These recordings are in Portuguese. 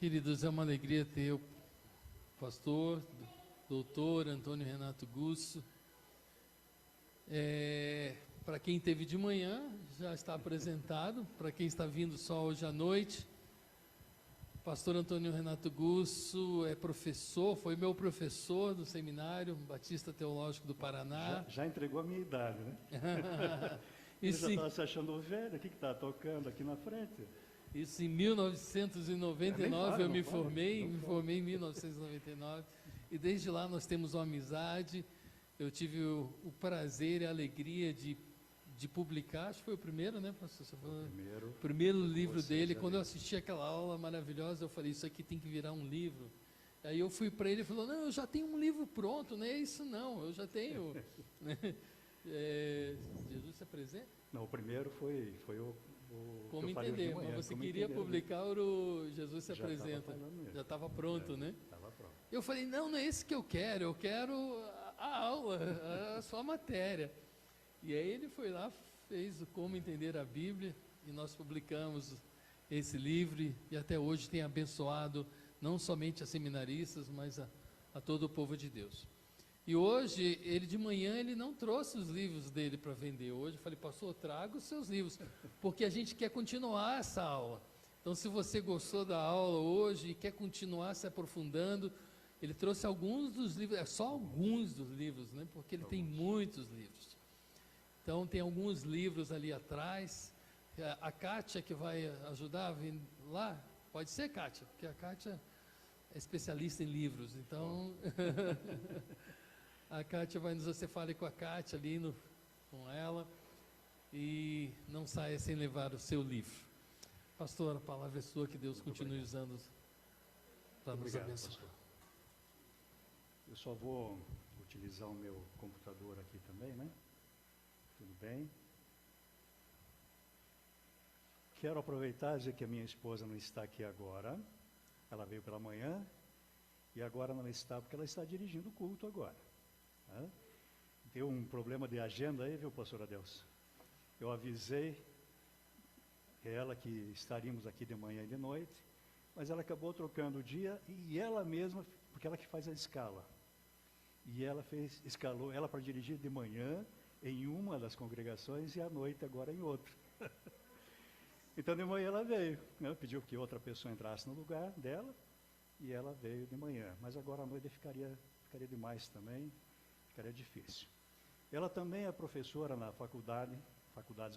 Queridos, é uma alegria ter o pastor, doutor Antônio Renato Gusso. Para quem esteve de manhã, já está apresentado. Para quem está vindo só hoje à noite, pastor Antônio Renato Gusso é professor, foi meu professor do Seminário Batista Teológico do Paraná. Já entregou a minha idade, né? Ele já estava se achando velho, o que está tocando aqui na frente? Isso em 1999 eu me formei em 1999, e desde lá nós temos uma amizade. Eu tive o prazer e a alegria de publicar, acho que foi o primeiro, né, pastor? O primeiro livro dele. Quando eu assisti aquela aula maravilhosa, eu falei, isso aqui tem que virar um livro. Aí eu fui para ele e falou, não, eu já tenho um livro pronto, não é isso não, eu já tenho. Jesus se apresenta? Não, o primeiro foi o Como entender, mas você queria publicar o Jesus se apresenta. Já estava pronto, né? Estava pronto. Eu falei, não é esse que eu quero a aula, a sua matéria. E aí ele foi lá, fez o Como Entender a Bíblia, e nós publicamos esse livro, e até hoje tem abençoado não somente a seminaristas, mas a todo o povo de Deus. E hoje, ele de manhã, ele não trouxe os livros dele para vender. Hoje eu falei, pastor, traga os seus livros, porque a gente quer continuar essa aula. Então, se você gostou da aula hoje e quer continuar se aprofundando, ele trouxe alguns dos livros, só alguns dos livros, né? Porque ele tem muitos livros. Então, tem alguns livros ali atrás. A Kátia que vai ajudar, vem lá, pode ser, Kátia, porque a Kátia é especialista em livros, então... A Kátia você fale com a Kátia ali, com ela, e não saia sem levar o seu livro. Pastor, a palavra é sua, que Deus continue usando para nos abençoar. Pastor. Eu só vou utilizar o meu computador aqui também, né? Tudo bem? Quero aproveitar e dizer que a minha esposa não está aqui agora. Ela veio pela manhã e agora não está, porque ela está dirigindo o culto agora. Deu um problema de agenda aí, viu, pastor Adelson? Eu avisei ela que estaríamos aqui de manhã e de noite, mas ela acabou trocando o dia, e ela mesma, porque ela que faz a escala, e ela escalou ela para dirigir de manhã em uma das congregações e à noite agora em outra. Então de manhã ela veio, né? Pediu que outra pessoa entrasse no lugar dela, e ela veio de manhã, mas agora à noite ficaria demais também. Era difícil. Ela também é professora na Faculdades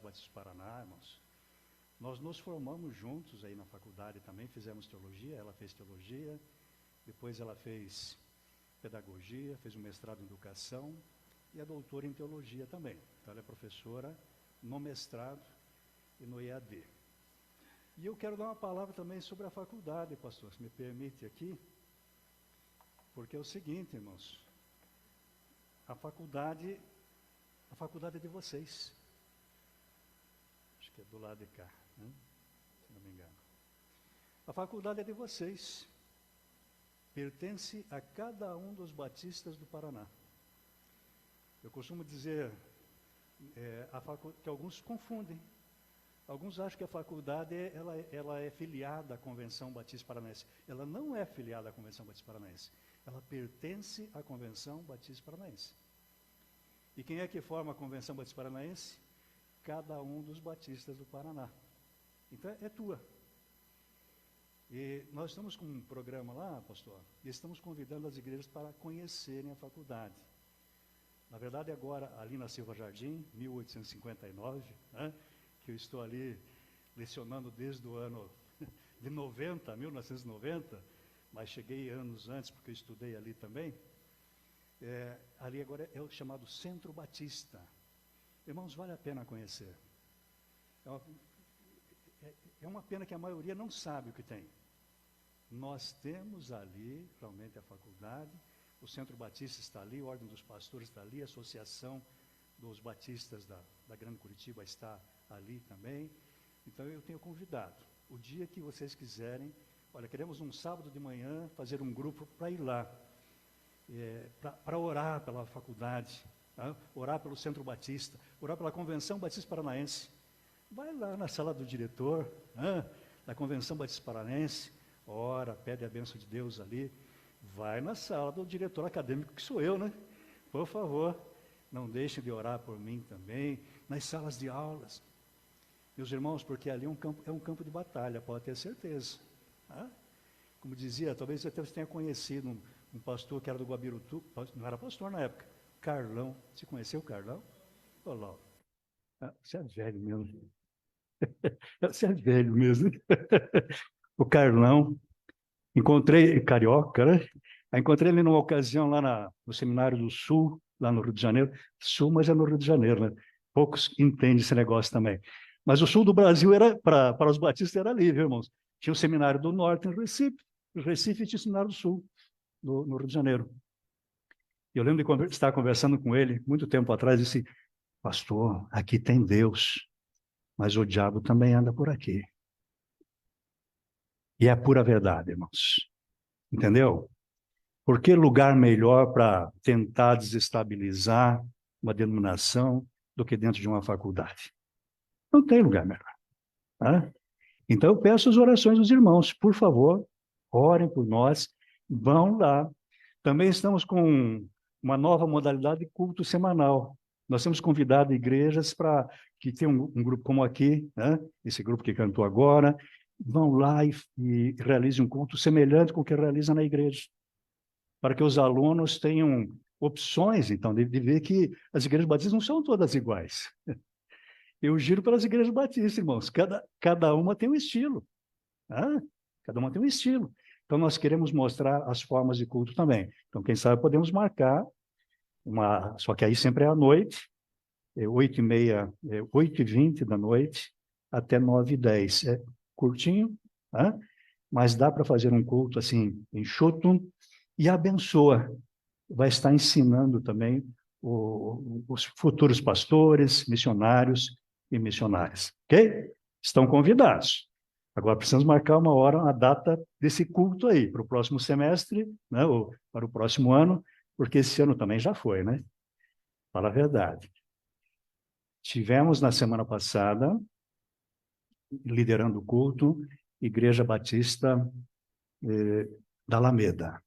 Batistas do Paraná, irmãos. Nós nos formamos juntos aí na faculdade também, fizemos teologia, ela fez teologia, depois ela fez pedagogia, fez um mestrado em educação e é doutora em teologia também. Então ela é professora no mestrado e no EAD. E eu quero dar uma palavra também sobre a faculdade, pastor, se me permite aqui, porque é o seguinte, irmãos. A faculdade é de vocês. Acho que é do lado de cá, né? Se não me engano. A faculdade é de vocês. Pertence a cada um dos batistas do Paraná. Eu costumo dizer que alguns confundem. Alguns acham que a faculdade ela é filiada à Convenção Batista Paranaense. Ela não é filiada à Convenção Batista Paranaense. Ela pertence à Convenção Batista Paranaense. E quem é que forma a Convenção Batista Paranaense? Cada um dos batistas do Paraná. Então é tua. E nós estamos com um programa lá, pastor, e estamos convidando as igrejas para conhecerem a faculdade. Na verdade, agora, ali na Silva Jardim, 1859, né, que eu estou ali lecionando desde o ano de 1990, mas cheguei anos antes, porque eu estudei ali também. Ali agora é o chamado Centro Batista. Irmãos, vale a pena conhecer. É uma pena que a maioria não sabe o que tem. Nós temos ali, realmente, a faculdade, o Centro Batista está ali, a Ordem dos Pastores está ali, a Associação dos Batistas da Grande Curitiba está ali também. Então eu tenho convidado, o dia que vocês quiserem, olha, queremos um sábado de manhã fazer um grupo para ir lá, para orar pela faculdade, tá? Orar pelo Centro Batista, orar pela Convenção Batista Paranaense. Vai lá na sala do diretor, da Convenção Batista Paranaense, ora, pede a bênção de Deus ali, vai na sala do diretor acadêmico, que sou eu, né? Por favor, não deixem de orar por mim também, nas salas de aulas. Meus irmãos, porque ali é um campo de batalha, pode ter certeza. Tá? Como dizia, talvez você tenha conhecido um pastor que era do Guabirutu, não era pastor na época, Carlão. Você conheceu o Carlão? Olá. Você é velho mesmo. Você é velho mesmo. O Carlão, encontrei, carioca, né? Encontrei ele numa ocasião lá no Seminário do Sul, lá no Rio de Janeiro. Sul, mas é no Rio de Janeiro, né? Poucos entendem esse negócio também. Mas o sul do Brasil, para os batistas, era ali, viu, irmãos? Tinha o Seminário do Norte em Recife, tinha o Seminário do Sul, no Rio de Janeiro. Eu lembro de estar conversando com ele, muito tempo atrás, e disse, pastor, aqui tem Deus, mas o diabo também anda por aqui. E é a pura verdade, irmãos. Entendeu? Por que lugar melhor para tentar desestabilizar uma denominação do que dentro de uma faculdade? Não tem lugar melhor. Tá? Então, eu peço as orações dos irmãos. Por favor, orem por nós. Vão lá. Também estamos com uma nova modalidade de culto semanal. Nós temos convidado igrejas para que tenham um grupo como aqui, né? Esse grupo que cantou agora, vão lá e realizem um culto semelhante com o que realiza na igreja, para que os alunos tenham opções, então, de ver que as igrejas batistas não são todas iguais. Eu giro pelas igrejas batistas, irmãos, cada uma tem um estilo. Né? Cada uma tem um estilo. Então, nós queremos mostrar as formas de culto também. Então, quem sabe podemos marcar só que aí sempre é à noite, 8h30, 8h20 da noite, até 9h10. É curtinho, né? Mas dá para fazer um culto assim, enxuto, e abençoa. Vai estar ensinando também os futuros pastores, missionários e missionárias. Ok? Estão convidados. Agora precisamos marcar uma hora, uma data desse culto aí, para o próximo semestre, né, ou para o próximo ano, porque esse ano também já foi, né? Fala a verdade. Tivemos na semana passada, liderando o culto, Igreja Batista da Alameda.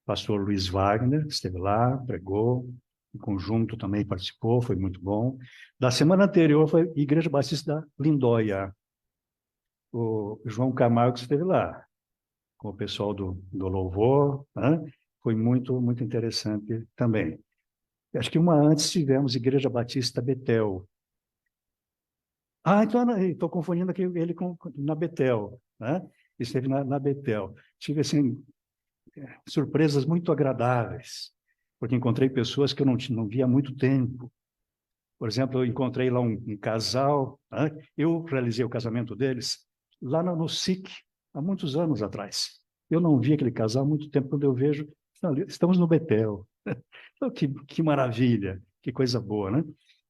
Pastor Luiz Wagner esteve lá, pregou, em conjunto também participou, foi muito bom. Da semana anterior foi Igreja Batista da Lindóia. O João Camargo esteve lá, com o pessoal do louvor, né? Foi muito, muito interessante também. Acho que uma antes tivemos Igreja Batista Betel. Então estou confundindo aqui ele na Betel, né? Esteve na Betel. Tive, assim, surpresas muito agradáveis, porque encontrei pessoas que eu não via há muito tempo. Por exemplo, eu encontrei lá um casal, né? Eu realizei o casamento deles lá no SIC, há muitos anos atrás. Eu não vi aquele casal há muito tempo, quando eu vejo, estamos no Betel. Então, que maravilha, que coisa boa, né?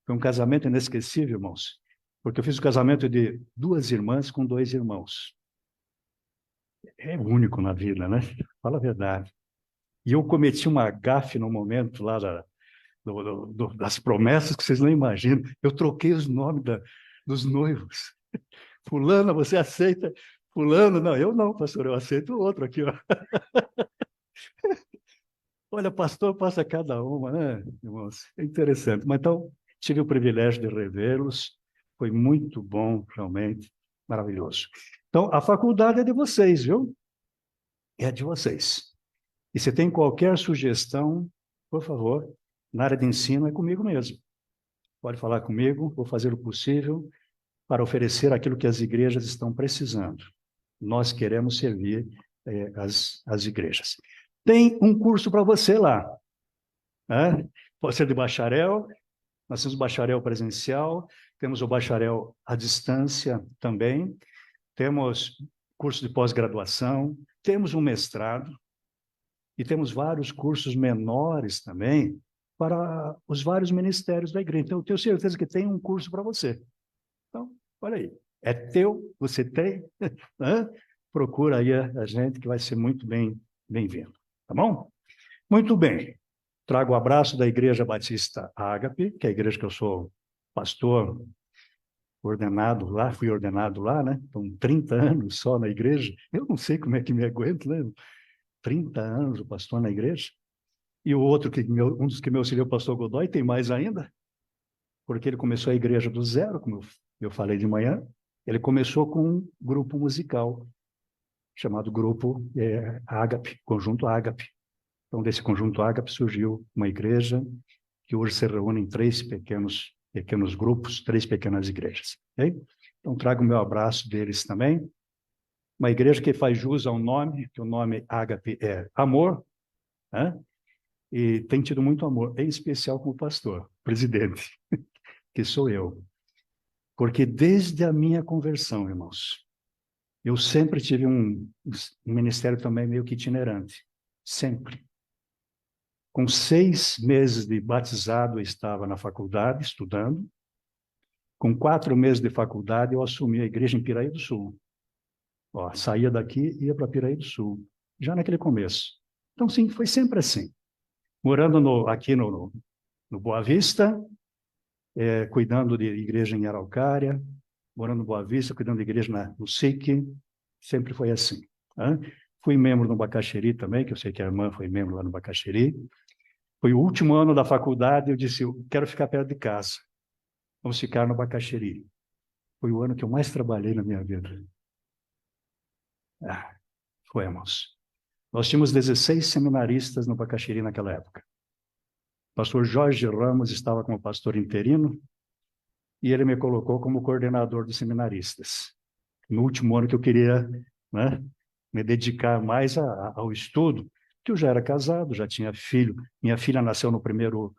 Foi um casamento inesquecível, irmãos, porque eu fiz o casamento de 2 irmãs com 2 irmãos. É único na vida, né? Fala a verdade. E eu cometi uma gafe no momento lá das promessas que vocês não imaginam. Eu troquei os nomes dos noivos. Fulana, você aceita? Fulano, não, eu não, pastor, eu aceito o outro aqui, ó. Olha, pastor passa cada uma, né, irmãos? É interessante. Mas então, tive o privilégio de revê-los. Foi muito bom, realmente, maravilhoso. Então, a faculdade é de vocês, viu? É de vocês. E se tem qualquer sugestão, por favor, na área de ensino é comigo mesmo. Pode falar comigo, vou fazer o possível para oferecer aquilo que as igrejas estão precisando. Nós queremos servir as igrejas. Tem um curso para você lá. Né? Pode ser de bacharel, nós temos bacharel presencial, temos o bacharel à distância também, temos curso de pós-graduação, temos um mestrado, e temos vários cursos menores também para os vários ministérios da igreja. Então, eu tenho certeza que tem um curso para você. Então, olha aí, é teu, você tem, né? Procura aí a gente que vai ser muito bem-vindo, tá bom? Muito bem, trago o abraço da Igreja Batista Ágape, que é a igreja que eu sou pastor ordenado lá, fui ordenado lá, né? Então, 30 anos só na igreja. Eu não sei como é que me aguento, né? 30 anos o pastor na igreja. E o outro, um dos que me auxiliou, o pastor Godoy, tem mais ainda, porque ele começou a igreja do zero, como eu falei de manhã. Ele começou com um grupo musical, chamado Grupo Ágape, Conjunto Ágape. Então, desse Conjunto Ágape surgiu uma igreja que hoje se reúne em 3 pequenos grupos, 3 pequenas igrejas. Okay? Então, trago o meu abraço deles também. Uma igreja que faz jus ao nome, que o nome Ágape é amor, né? E tem tido muito amor, em especial com o pastor, presidente, que sou eu. Porque desde a minha conversão, irmãos, eu sempre tive um ministério também meio que itinerante. Sempre. Com 6 meses de batizado, eu estava na faculdade, estudando. Com 4 meses de faculdade, eu assumi a igreja em Piraí do Sul. Ó, saía daqui e ia para Piraí do Sul, já naquele começo. Então, sim, foi sempre assim. Morando aqui no Boa Vista, cuidando de igreja em Araucária, morando no Boa Vista, cuidando de igreja no SIC, sempre foi assim. Tá? Fui membro no Bacaxeri também, que eu sei que a irmã foi membro lá no Bacaxeri. Foi o último ano da faculdade, eu disse, eu quero ficar perto de casa. Vamos ficar no Bacaxeri. Foi o ano que eu mais trabalhei na minha vida. Foi, irmãos. Nós tínhamos 16 seminaristas no Bacaxeri naquela época. O pastor Jorge Ramos estava como pastor interino e ele me colocou como coordenador dos seminaristas. No último ano que eu queria, né, me dedicar mais ao estudo, que eu já era casado, já tinha filho. Minha filha nasceu no primeiro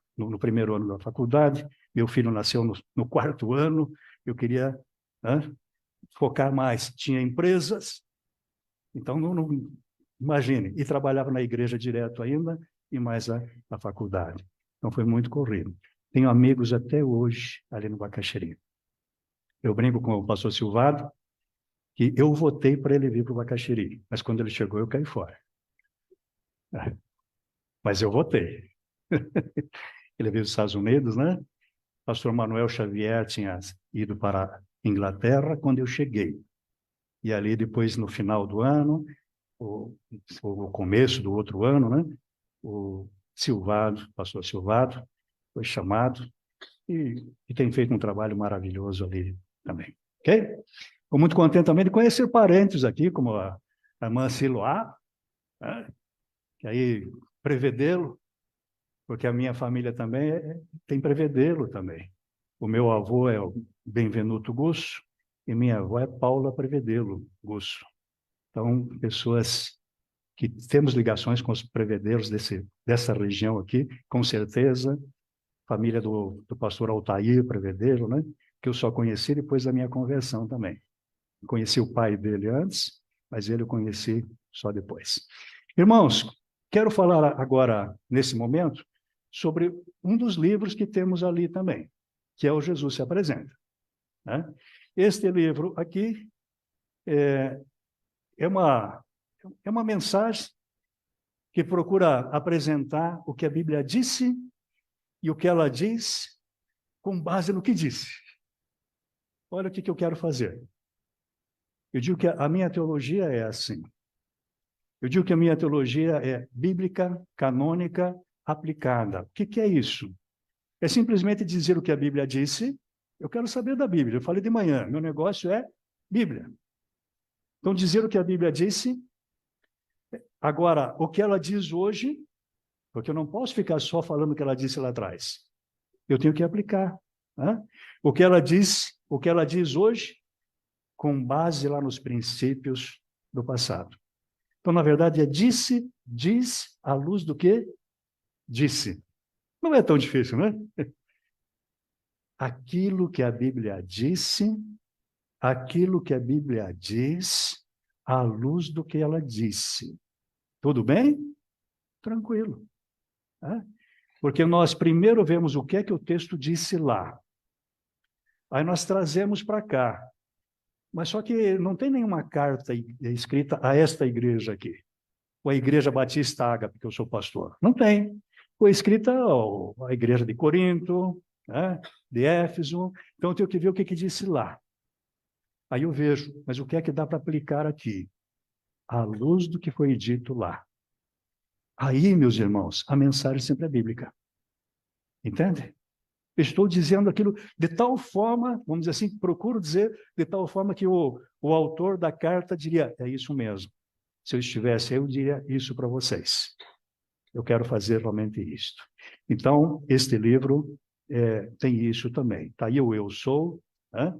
ano da faculdade, meu filho nasceu no 4º ano, eu queria, né, focar mais. Tinha empresas, então não imagine, e trabalhava na igreja direto ainda, e mais a faculdade. Então foi muito corrido. Tenho amigos até hoje ali no Bacaxeri. Eu brinco com o pastor Silvado, que eu votei para ele vir para o Bacaxeri, mas quando ele chegou eu caí fora. Mas eu votei. Ele veio dos Estados Unidos, né? Pastor Manuel Xavier tinha ido para a Inglaterra quando eu cheguei. E ali depois, no final do ano, o começo do outro ano, né? O Silvado, pastor Silvado, foi chamado e tem feito um trabalho maravilhoso ali também. Ok? Estou muito contente também de conhecer parentes aqui, como a irmã Siloá, né? Que aí, Prevedelo, porque a minha família também tem Prevedelo também. O meu avô é o Benvenuto Gusso e minha avó é Paula Prevedelo Gusso. Então, pessoas que temos ligações com os Prevedelos dessa região aqui, com certeza, família do pastor Altair Prevedelo, né? Que eu só conheci depois da minha conversão também. Conheci o pai dele antes, mas ele eu conheci só depois. Irmãos, quero falar agora, nesse momento, sobre um dos livros que temos ali também, que é o Jesus se Apresenta. Né? Este livro aqui é uma mensagem que procura apresentar o que a Bíblia disse e o que ela diz com base no que disse. Olha o que eu quero fazer. Eu digo que a minha teologia é assim. Eu digo que a minha teologia é bíblica, canônica, aplicada. O que é isso? É simplesmente dizer o que a Bíblia disse. Eu quero saber da Bíblia. Eu falei de manhã, meu negócio é Bíblia. Então, dizer o que a Bíblia disse. Agora, o que ela diz hoje, porque eu não posso ficar só falando o que ela disse lá atrás. Eu tenho que aplicar. Né? O que ela diz hoje, com base lá nos princípios do passado. Então, na verdade, diz à luz do que disse. Não é tão difícil, né? Aquilo que a Bíblia disse, aquilo que a Bíblia diz, à luz do que ela disse. Tudo bem? Tranquilo. Né? Porque nós primeiro vemos o que é que o texto disse lá. Aí nós trazemos para cá. Mas só que não tem nenhuma carta escrita a esta igreja aqui. Ou a Igreja Batista Ágape, que eu sou pastor. Não tem. Foi escrita à igreja de Corinto, né, de Éfeso. Então, eu tenho que ver o que disse lá. Aí eu vejo, mas o que é que dá para aplicar aqui? À luz do que foi dito lá. Aí, meus irmãos, a mensagem sempre é bíblica. Entende? Estou dizendo aquilo de tal forma, vamos dizer assim, procuro dizer de tal forma que o autor da carta diria, é isso mesmo. Se eu estivesse, eu diria isso para vocês. Eu quero fazer realmente isto. Então, este livro tem isso também. Está aí o Eu Sou, né?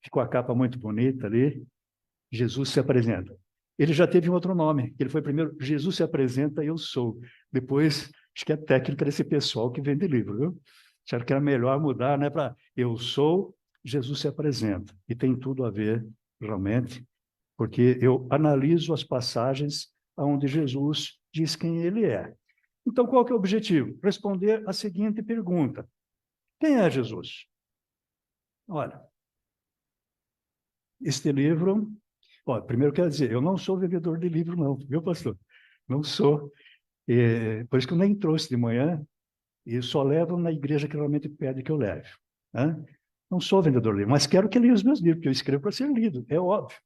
Ficou a capa muito bonita ali. Jesus se apresenta. Ele já teve um outro nome. Ele foi primeiro, Jesus se apresenta, eu sou. Depois, acho que é técnica desse pessoal que vende livro, viu? Acharam que era melhor mudar, né? Para eu sou, Jesus se apresenta. E tem tudo a ver, realmente, porque eu analiso as passagens onde Jesus diz quem ele é. Então, qual que é o objetivo? Responder a seguinte pergunta: quem é Jesus? Olha, este livro... Ó, primeiro quero dizer, eu não sou vendedor de livro, não, viu, pastor? Não sou. Por isso que eu nem trouxe de manhã, e só levo na igreja que realmente pede que eu leve. Né? Não sou vendedor de livro, mas quero que leia os meus livros, porque eu escrevo para ser lido, é óbvio.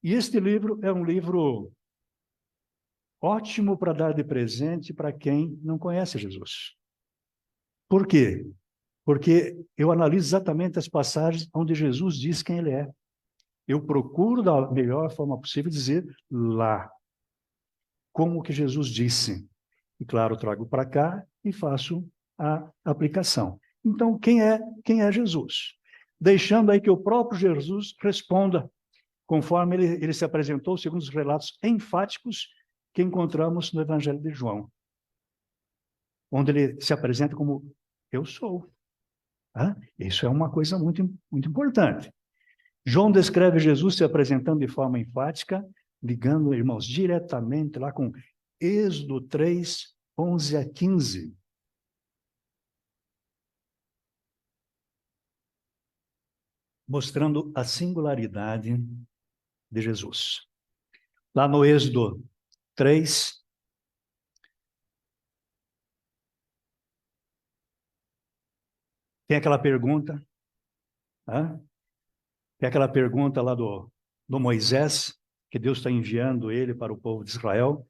E este livro é um livro ótimo para dar de presente para quem não conhece Jesus. Por quê? Porque eu analiso exatamente as passagens onde Jesus diz quem ele é. Eu procuro, da melhor forma possível, dizer lá como que Jesus disse. E, claro, trago para cá e faço a aplicação. Então, quem é Jesus? Deixando aí que o próprio Jesus responda, conforme ele se apresentou, segundo os relatos enfáticos que encontramos no Evangelho de João, onde ele se apresenta como eu sou. Isso é uma coisa muito, muito importante. João descreve Jesus se apresentando de forma enfática, ligando, irmãos, diretamente lá com Êxodo 3, 11 a 15. Mostrando a singularidade de Jesus. Lá no Êxodo 3, tem aquela pergunta, tem aquela pergunta lá do Moisés, que Deus está enviando ele para o povo de Israel.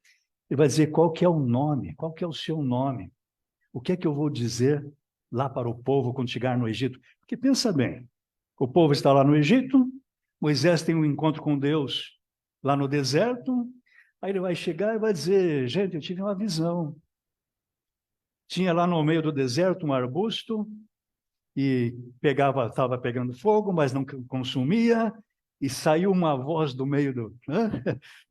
Ele vai dizer qual que é o nome, qual que é o seu nome. O que é que eu vou dizer lá para o povo quando chegar no Egito? Porque pensa bem, o povo está lá no Egito, Moisés tem um encontro com Deus lá no deserto, aí ele vai chegar e vai dizer, gente, eu tive uma visão. Tinha lá no meio do deserto um arbusto e estava pegando fogo, mas não consumia, e saiu uma voz do meio do...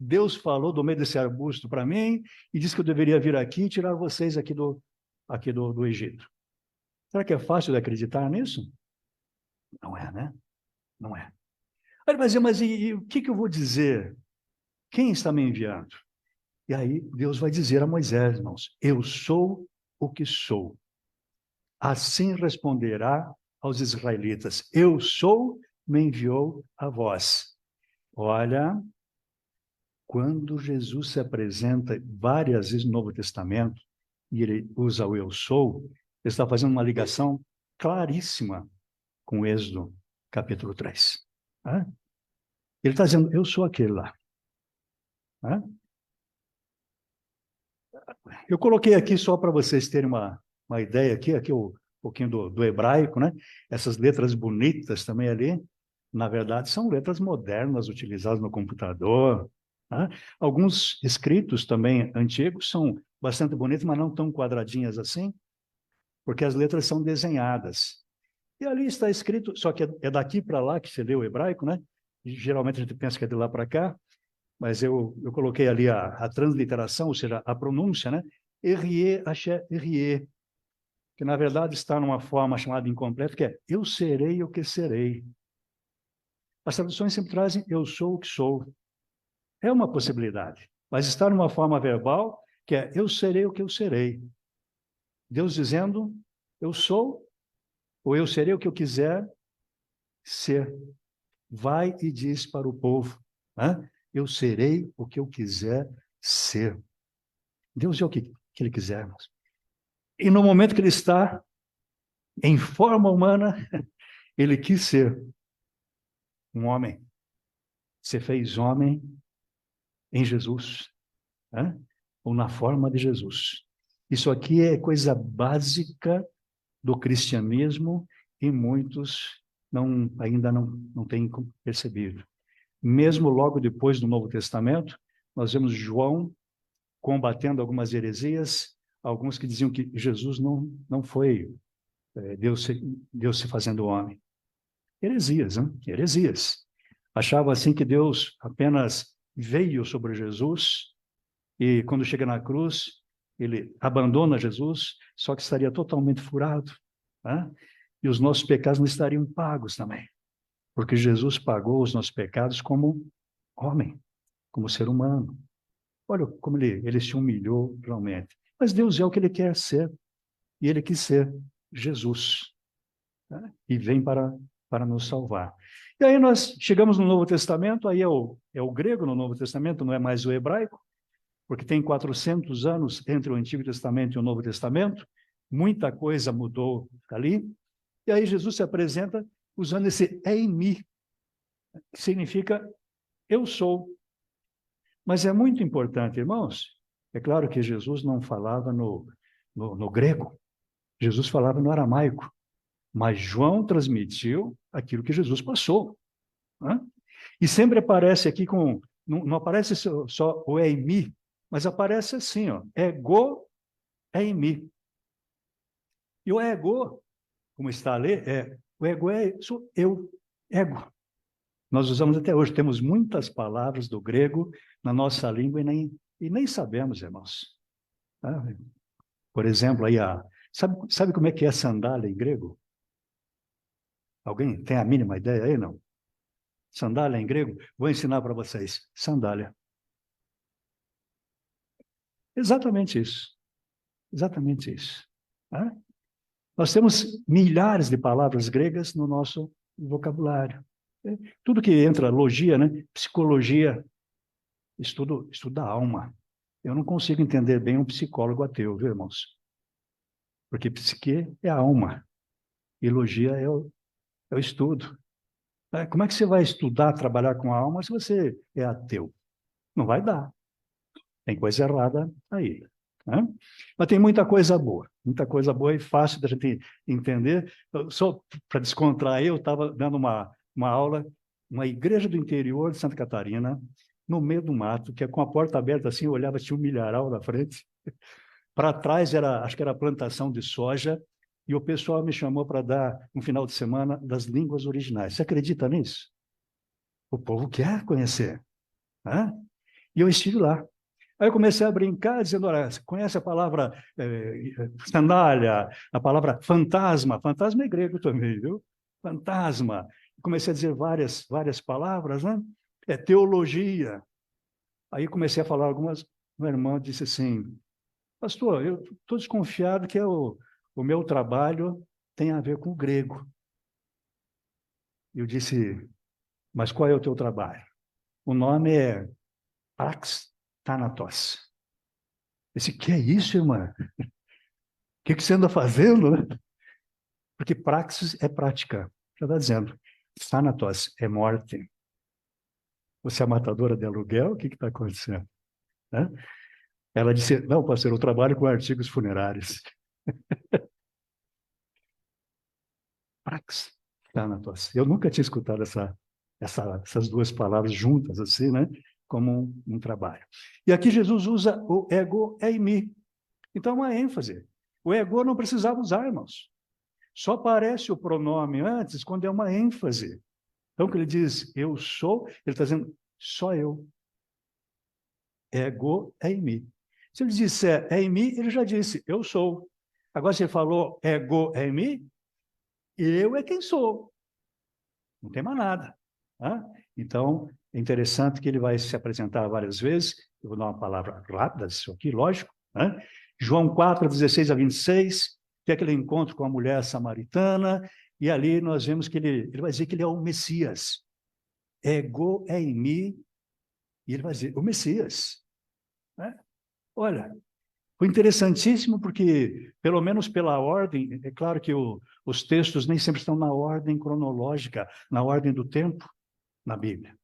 Deus falou do meio desse arbusto para mim e disse que eu deveria vir aqui e tirar vocês aqui do Egito. Será que é fácil de acreditar nisso? Não é, né? Não é. Aí ele vai dizer, mas e o que eu vou dizer? Quem está me enviando? E aí Deus vai dizer a Moisés, irmãos, eu sou o que sou. Assim responderá aos israelitas, eu sou, me enviou a vós. Olha, quando Jesus se apresenta várias vezes no Novo Testamento, e ele usa o eu sou, ele está fazendo uma ligação claríssima com Êxodo, capítulo 3. Ele está dizendo, eu sou aquele lá. Eu coloquei aqui só para vocês terem uma ideia aqui um pouquinho do hebraico, né? Essas letras bonitas também ali, na verdade, são letras modernas utilizadas no computador. Alguns escritos também antigos são bastante bonitos, mas não tão quadradinhas assim, porque as letras são desenhadas. E ali está escrito, só que é daqui para lá que se lê o hebraico, né? E, geralmente a gente pensa que é de lá para cá, mas eu coloquei ali a transliteração, ou seja, a pronúncia, né? Rie, axé, rie, que na verdade está numa forma chamada incompleta, que é eu serei o que serei. As traduções sempre trazem eu sou o que sou. É uma possibilidade, mas está numa forma verbal, que é eu serei o que eu serei. Deus dizendo, eu sou, ou eu serei o que eu quiser ser. Vai e diz para o povo, eu serei o que eu quiser ser. Deus é o que ele quiser, irmãos. E no momento que ele está em forma humana, ele quis ser um homem. Se fez homem em Jesus, né? Ou na forma de Jesus. Isso aqui é coisa básica do cristianismo e muitos ainda não têm percebido. Mesmo logo depois do Novo Testamento, nós vemos João combatendo algumas heresias, alguns que diziam que Jesus não foi Deus se fazendo homem. Heresias, né? Heresias. Achavam assim que Deus apenas veio sobre Jesus e quando chega na cruz, ele abandona Jesus, só que estaria totalmente furado, né? E os nossos pecados não estariam pagos também, porque Jesus pagou os nossos pecados como homem, como ser humano. Olha como ele se humilhou realmente. Mas Deus é o que ele quer ser, e ele quis ser Jesus, né? E vem para nos salvar. E aí nós chegamos no Novo Testamento, aí é o grego no Novo Testamento, não é mais o hebraico, porque tem 400 anos entre o Antigo Testamento e o Novo Testamento, muita coisa mudou ali, e aí Jesus se apresenta usando esse eimi, que significa eu sou. Mas é muito importante, irmãos, é claro que Jesus não falava no grego, Jesus falava no aramaico, mas João transmitiu aquilo que Jesus passou, né? E sempre aparece aqui não aparece só o eimi, mas aparece assim, ó, ego eimi. E o ego, como está ali, o ego sou eu, ego. Nós usamos até hoje, temos muitas palavras do grego na nossa língua e nem sabemos, irmãos. Tá? Por exemplo, aí sabe como é que é sandália em grego? Alguém tem a mínima ideia aí, não? Sandália em grego? Vou ensinar para vocês. Sandália. Exatamente isso. Exatamente isso. Tá? Nós temos milhares de palavras gregas no nosso vocabulário. Tudo que entra, logia, né? Psicologia, estudo da alma. Eu não consigo entender bem um psicólogo ateu, viu, irmãos? Porque psique é a alma, e logia é o estudo. Como é que você vai estudar, trabalhar com a alma se você é ateu? Não vai dar. Tem coisa errada aí. Né? Mas tem muita coisa boa e fácil da gente entender. Só para descontrair, eu estava dando uma aula, uma igreja do interior de Santa Catarina, no meio do mato, que é com a porta aberta assim, eu olhava, tinha um milharal na frente. Para trás acho que era plantação de soja, e o pessoal me chamou para dar um final de semana das línguas originais. Você acredita nisso? O povo quer conhecer. Né? E eu estive lá. Aí eu comecei a brincar, dizendo, olha, você conhece a palavra sandália, a palavra fantasma? Fantasma é grego também, viu? Fantasma. Comecei a dizer várias palavras, né? É teologia. Aí comecei a falar algumas, meu irmão disse assim, pastor, eu estou desconfiado que o meu trabalho tem a ver com o grego. Eu disse, mas qual é o teu trabalho? O nome é Pax Thanatos. Eu disse, que é isso, irmã? O que você anda fazendo, né? Porque praxis é prática. Já está dizendo. Thanatos é morte. Você é matadora de aluguel? O que está acontecendo? Né? Ela disse, não, pastor, eu trabalho com artigos funerários. Praxis, Thanatos. Eu nunca tinha escutado essas duas palavras juntas, assim, né? Como um trabalho. E aqui Jesus usa o ego eimi. Então, uma ênfase. O ego não precisava usar, irmãos. Só aparece o pronome antes quando é uma ênfase. Então, quando ele diz eu sou, ele está dizendo só eu. Ego é em mim. Se ele disser é em mim, ele já disse eu sou. Agora, se ele falou ego é em mim, eu é quem sou. Não tem mais nada. Tá? Então, é interessante que ele vai se apresentar várias vezes. Eu vou dar uma palavra rápida disso aqui, lógico. Né? João 4, 16 a 26, tem aquele encontro com a mulher samaritana, e ali nós vemos que ele vai dizer que ele é o Messias. Ego é em mim, e ele vai dizer, o Messias. Né? Olha, Foi interessantíssimo porque, pelo menos pela ordem, é claro que os textos nem sempre estão na ordem cronológica, na ordem do tempo, na Bíblia.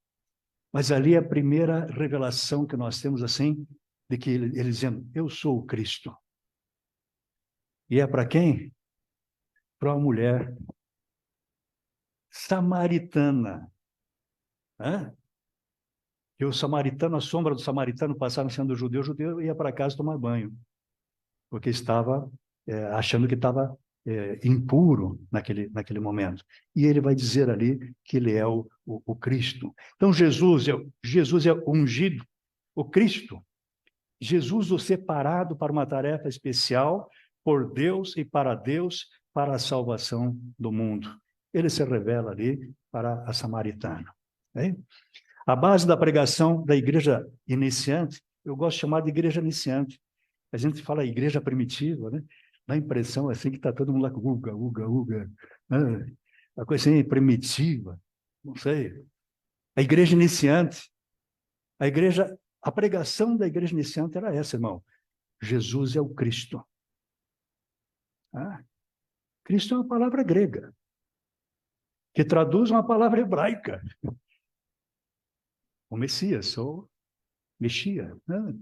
Mas ali é a primeira revelação que nós temos, assim, de que ele dizendo, eu sou o Cristo. E é para quem? Para uma mulher samaritana. Que o samaritano, a sombra do samaritano passava sendo judeu, o judeu ia para casa tomar banho, porque estava achando que estava impuro naquele momento. E ele vai dizer ali que ele é o Cristo. Então Jesus é ungido, o Cristo. Jesus o separado para uma tarefa especial por Deus e para a salvação do mundo. Ele se revela ali para a samaritana. A base da pregação da igreja iniciante, eu gosto de chamar de igreja iniciante. A gente fala igreja primitiva, né? Dá a impressão assim que está todo mundo lá, uga, né? Uma coisa assim primitiva, não sei. A igreja iniciante, a pregação da igreja iniciante era essa, irmão. Jesus é o Cristo. Cristo é uma palavra grega, que traduz uma palavra hebraica. O Messias, ou Mexia. Né?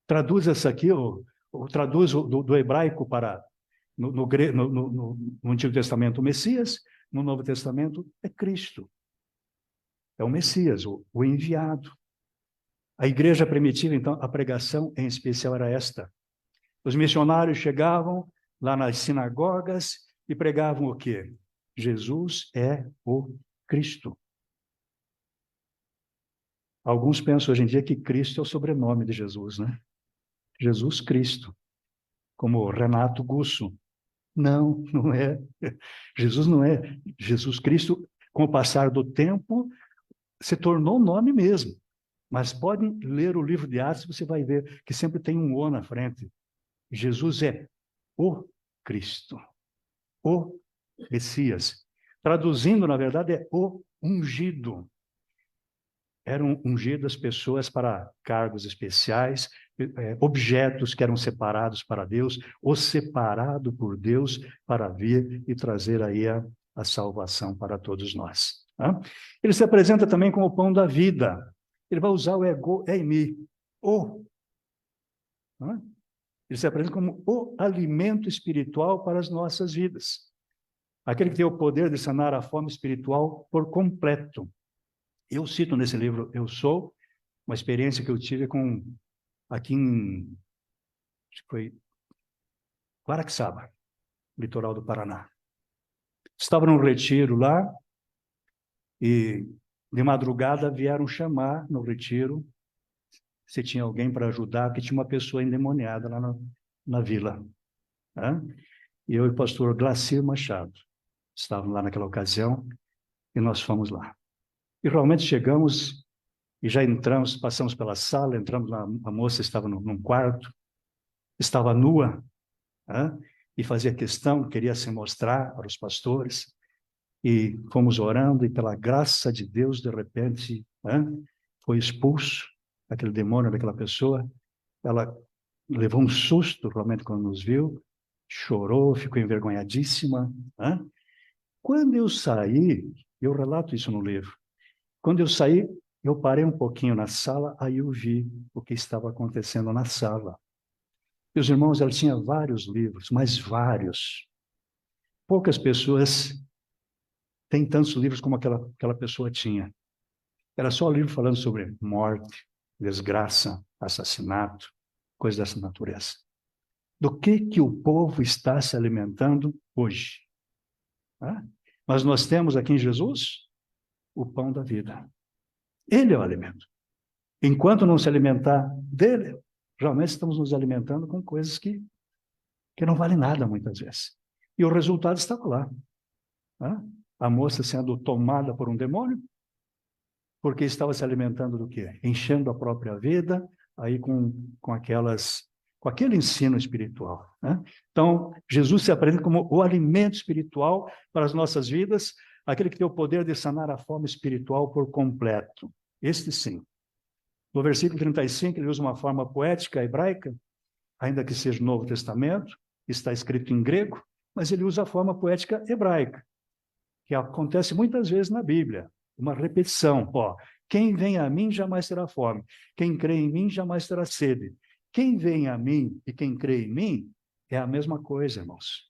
Traduz essa aqui, ou traduz do hebraico para no Antigo Testamento o Messias, no Novo Testamento é Cristo. É o Messias, o enviado. A igreja primitiva, então, a pregação em especial era esta. Os missionários chegavam lá nas sinagogas e pregavam o quê? Jesus é o Cristo. Alguns pensam hoje em dia que Cristo é o sobrenome de Jesus, né? Jesus Cristo, como Renato Gusso. Não, não é. Jesus não é. Jesus Cristo, com o passar do tempo, se tornou nome mesmo. Mas podem ler o livro de Atos, você vai ver que sempre tem um O na frente. Jesus é o Cristo, o Messias. Traduzindo, na verdade, é o ungido. Eram ungidas pessoas para cargos especiais, objetos que eram separados para Deus, ou separado por Deus para vir e trazer aí a salvação para todos nós. Tá? Ele se apresenta também como o pão da vida. Ele vai usar o ego eimi, o. Tá? Ele se apresenta como o alimento espiritual para as nossas vidas. Aquele que tem o poder de sanar a fome espiritual por completo. Eu cito nesse livro, Eu Sou, uma experiência que eu tive aqui em Guaraxaba, litoral do Paraná. Estava num retiro lá e de madrugada vieram chamar no retiro se tinha alguém para ajudar, porque tinha uma pessoa endemoniada lá na vila. Tá? E eu e o pastor Glacir Machado estávamos lá naquela ocasião e nós fomos lá. E realmente chegamos e já entramos, passamos pela sala, entramos lá, a moça estava num quarto, estava nua, e fazia questão, queria se mostrar para os pastores, e fomos orando, e pela graça de Deus, de repente, foi expulso aquele demônio daquela pessoa. Ela levou um susto realmente quando nos viu, chorou, ficou envergonhadíssima. Quando eu saí, eu relato isso no livro, quando eu saí, eu parei um pouquinho na sala, aí eu vi o que estava acontecendo na sala. Meus irmãos, ela tinha vários livros, mas vários. Poucas pessoas têm tantos livros como aquela pessoa tinha. Era só livro falando sobre morte, desgraça, assassinato, coisas dessa natureza. Do que o povo está se alimentando hoje? Mas nós temos aqui em Jesus o pão da vida. Ele é o alimento. Enquanto não se alimentar dele, realmente estamos nos alimentando com coisas que não valem nada muitas vezes. E o resultado estava lá. A moça sendo tomada por um demônio, porque estava se alimentando do quê? Enchendo a própria vida, aí com aquele ensino espiritual. Então, Jesus se apresenta como o alimento espiritual para as nossas vidas, aquele que tem o poder de sanar a fome espiritual por completo. Este sim. No versículo 35, ele usa uma forma poética hebraica, ainda que seja o Novo Testamento, está escrito em grego, mas ele usa a forma poética hebraica, que acontece muitas vezes na Bíblia, uma repetição. Ó, quem vem a mim jamais terá fome, quem crê em mim jamais terá sede. Quem vem a mim e quem crê em mim é a mesma coisa, irmãos.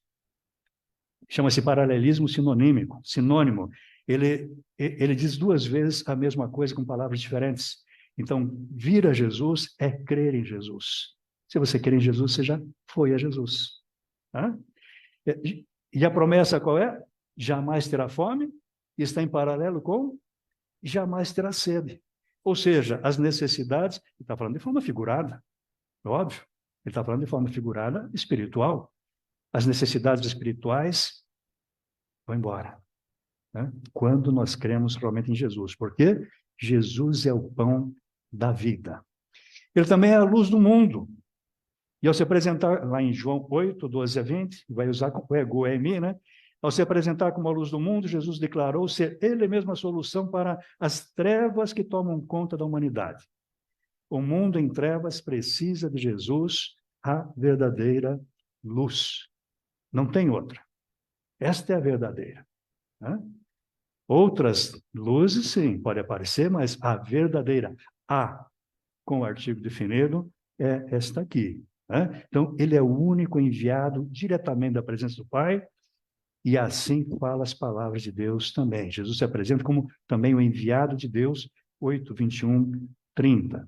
Chama-se paralelismo sinonímico, sinônimo. Ele diz duas vezes a mesma coisa com palavras diferentes. Então, vir a Jesus é crer em Jesus. Se você crer em Jesus, você já foi a Jesus. Tá? E a promessa qual é? Jamais terá fome, e está em paralelo com jamais terá sede. Ou seja, as necessidades, ele está falando de forma figurada, óbvio, ele está falando de forma figurada espiritual. As necessidades espirituais vão embora, né? Quando nós cremos realmente em Jesus, porque Jesus é o pão da vida. Ele também é a luz do mundo. E ao se apresentar, lá em João 8, 12 a 20, vai usar o ego é em mim, né? Ao se apresentar como a luz do mundo, Jesus declarou ser ele mesmo a solução para as trevas que tomam conta da humanidade. O mundo em trevas precisa de Jesus, a verdadeira luz. Não tem outra. Esta é a verdadeira. Né? Outras luzes, sim, pode aparecer, mas a verdadeira, a, com o artigo definido, é esta aqui. Né? Então, ele é o único enviado diretamente da presença do Pai, e assim fala as palavras de Deus também. Jesus se apresenta como também o enviado de Deus, 8, 21, 30.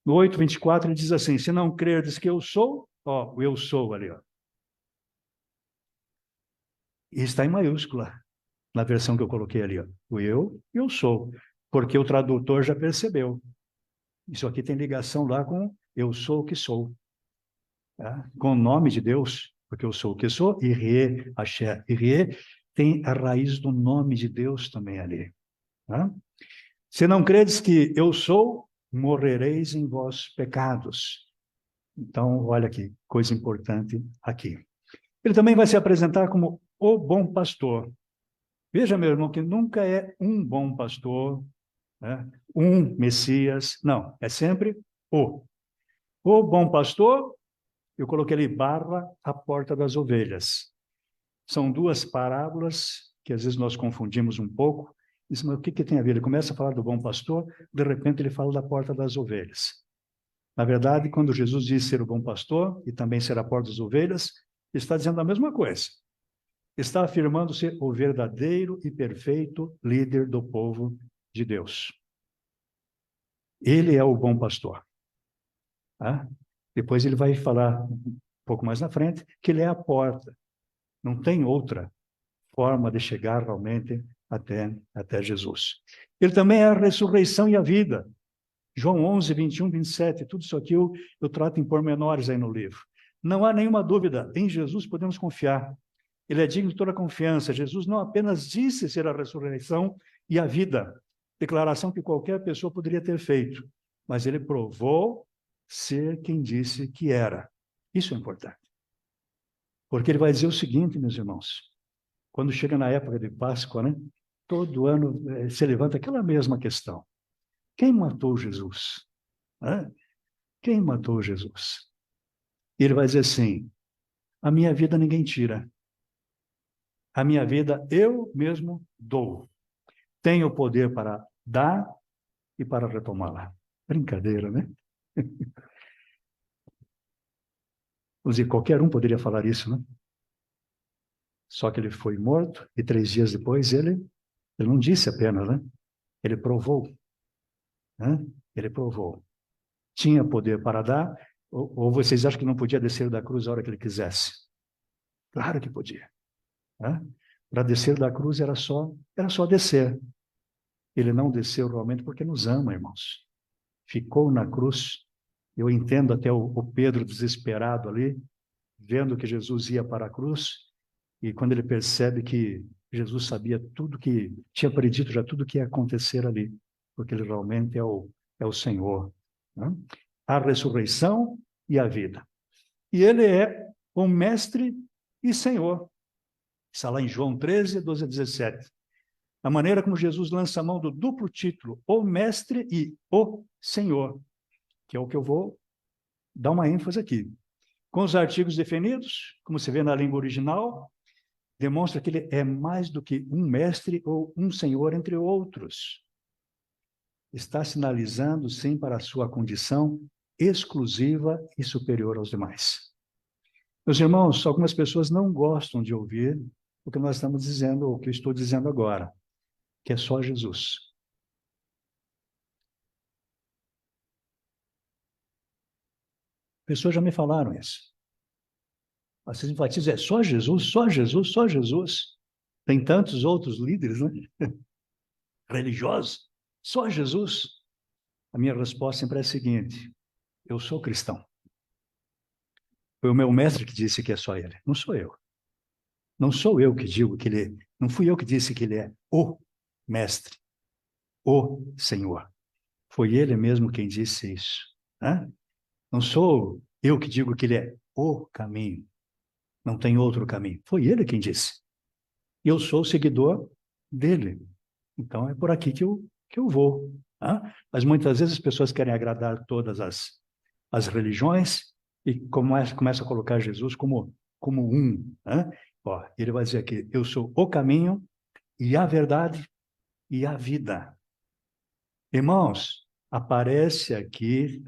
No 8, 24, ele diz assim, se não crerdes que eu sou, ó, o eu sou ali, ó. E está em maiúscula, na versão que eu coloquei ali, ó. O eu sou, porque o tradutor já percebeu. Isso aqui tem ligação lá com eu sou o que sou. Tá? Com o nome de Deus, porque eu sou o que sou, Irie, Axé, Irie, tem a raiz do nome de Deus também ali. Tá? Se não credes que eu sou, morrereis em vossos pecados. Então, olha aqui, coisa importante aqui. Ele também vai se apresentar como o bom pastor. Veja, meu irmão, que nunca é um bom pastor, né? Um Messias, não, é sempre o. O bom pastor, eu coloquei ali barra a porta das ovelhas. São duas parábolas que às vezes nós confundimos um pouco. Diz, mas o que tem a ver? Ele começa a falar do bom pastor, de repente ele fala da porta das ovelhas. Na verdade, quando Jesus diz ser o bom pastor e também ser a porta das ovelhas, ele está dizendo a mesma coisa. Está afirmando ser o verdadeiro e perfeito líder do povo de Deus. Ele é o bom pastor. Tá? Depois ele vai falar um pouco mais na frente que ele é a porta. Não tem outra forma de chegar realmente até Jesus. Ele também é a ressurreição e a vida. João 11, 21, 27, tudo isso aqui eu trato em pormenores aí no livro. Não há nenhuma dúvida, em Jesus podemos confiar. Ele é digno de toda confiança. Jesus não apenas disse ser a ressurreição e a vida, declaração que qualquer pessoa poderia ter feito, mas ele provou ser quem disse que era. Isso é importante. Porque ele vai dizer o seguinte, meus irmãos, quando chega na época de Páscoa, né, todo ano se levanta aquela mesma questão. Quem matou Jesus? Quem matou Jesus? E ele vai dizer assim, a minha vida ninguém tira. A minha vida eu mesmo dou. Tenho poder para dar e para retomá-la. Brincadeira, né? Vamos dizer, qualquer um poderia falar isso, né? Só que ele foi morto e 3 dias depois ele não disse apenas, né? Ele provou. Né? Ele provou. Tinha poder para dar, ou vocês acham que não podia descer da cruz a hora que ele quisesse? Claro que podia. Né? Para descer da cruz era só descer. Ele não desceu realmente porque nos ama, irmãos. Ficou na cruz. Eu entendo até o Pedro desesperado ali, vendo que Jesus ia para a cruz, e quando ele percebe que Jesus sabia tudo que, tinha predito já tudo que ia acontecer ali, porque ele realmente é o Senhor. Né? A ressurreição e a vida. E ele é o mestre e Senhor. Está lá em João 13, 12 a 17. A maneira como Jesus lança a mão do duplo título, o mestre e o Senhor, que é o que eu vou dar uma ênfase aqui. com os artigos definidos, como se vê na língua original, demonstra que ele é mais do que um mestre ou um senhor, entre outros. Está sinalizando, sim, para a sua condição exclusiva e superior aos demais. Meus irmãos, algumas pessoas não gostam de ouvir o que nós estamos dizendo, ou o que eu estou dizendo agora, que é só Jesus. Pessoas já me falaram isso. Vocês enfatizam, é só Jesus, só Jesus, só Jesus. Tem tantos outros líderes, né? Religiosos, só Jesus. A minha resposta sempre é a seguinte: eu sou cristão. Foi o meu mestre que disse que é só ele, não sou eu. Não sou eu que digo que ele, não fui eu que disse que ele é o mestre, o Senhor. Foi ele mesmo quem disse isso. Né? Não sou eu que digo que ele é o caminho. Não tem outro caminho. Foi ele quem disse. E eu sou seguidor dele. Então é por aqui que eu vou. Tá? Mas muitas vezes as pessoas querem agradar todas as religiões e começam a colocar Jesus como um. Né? Ó, ele vai dizer aqui, eu sou o caminho e a verdade e a vida. Irmãos, aparece aqui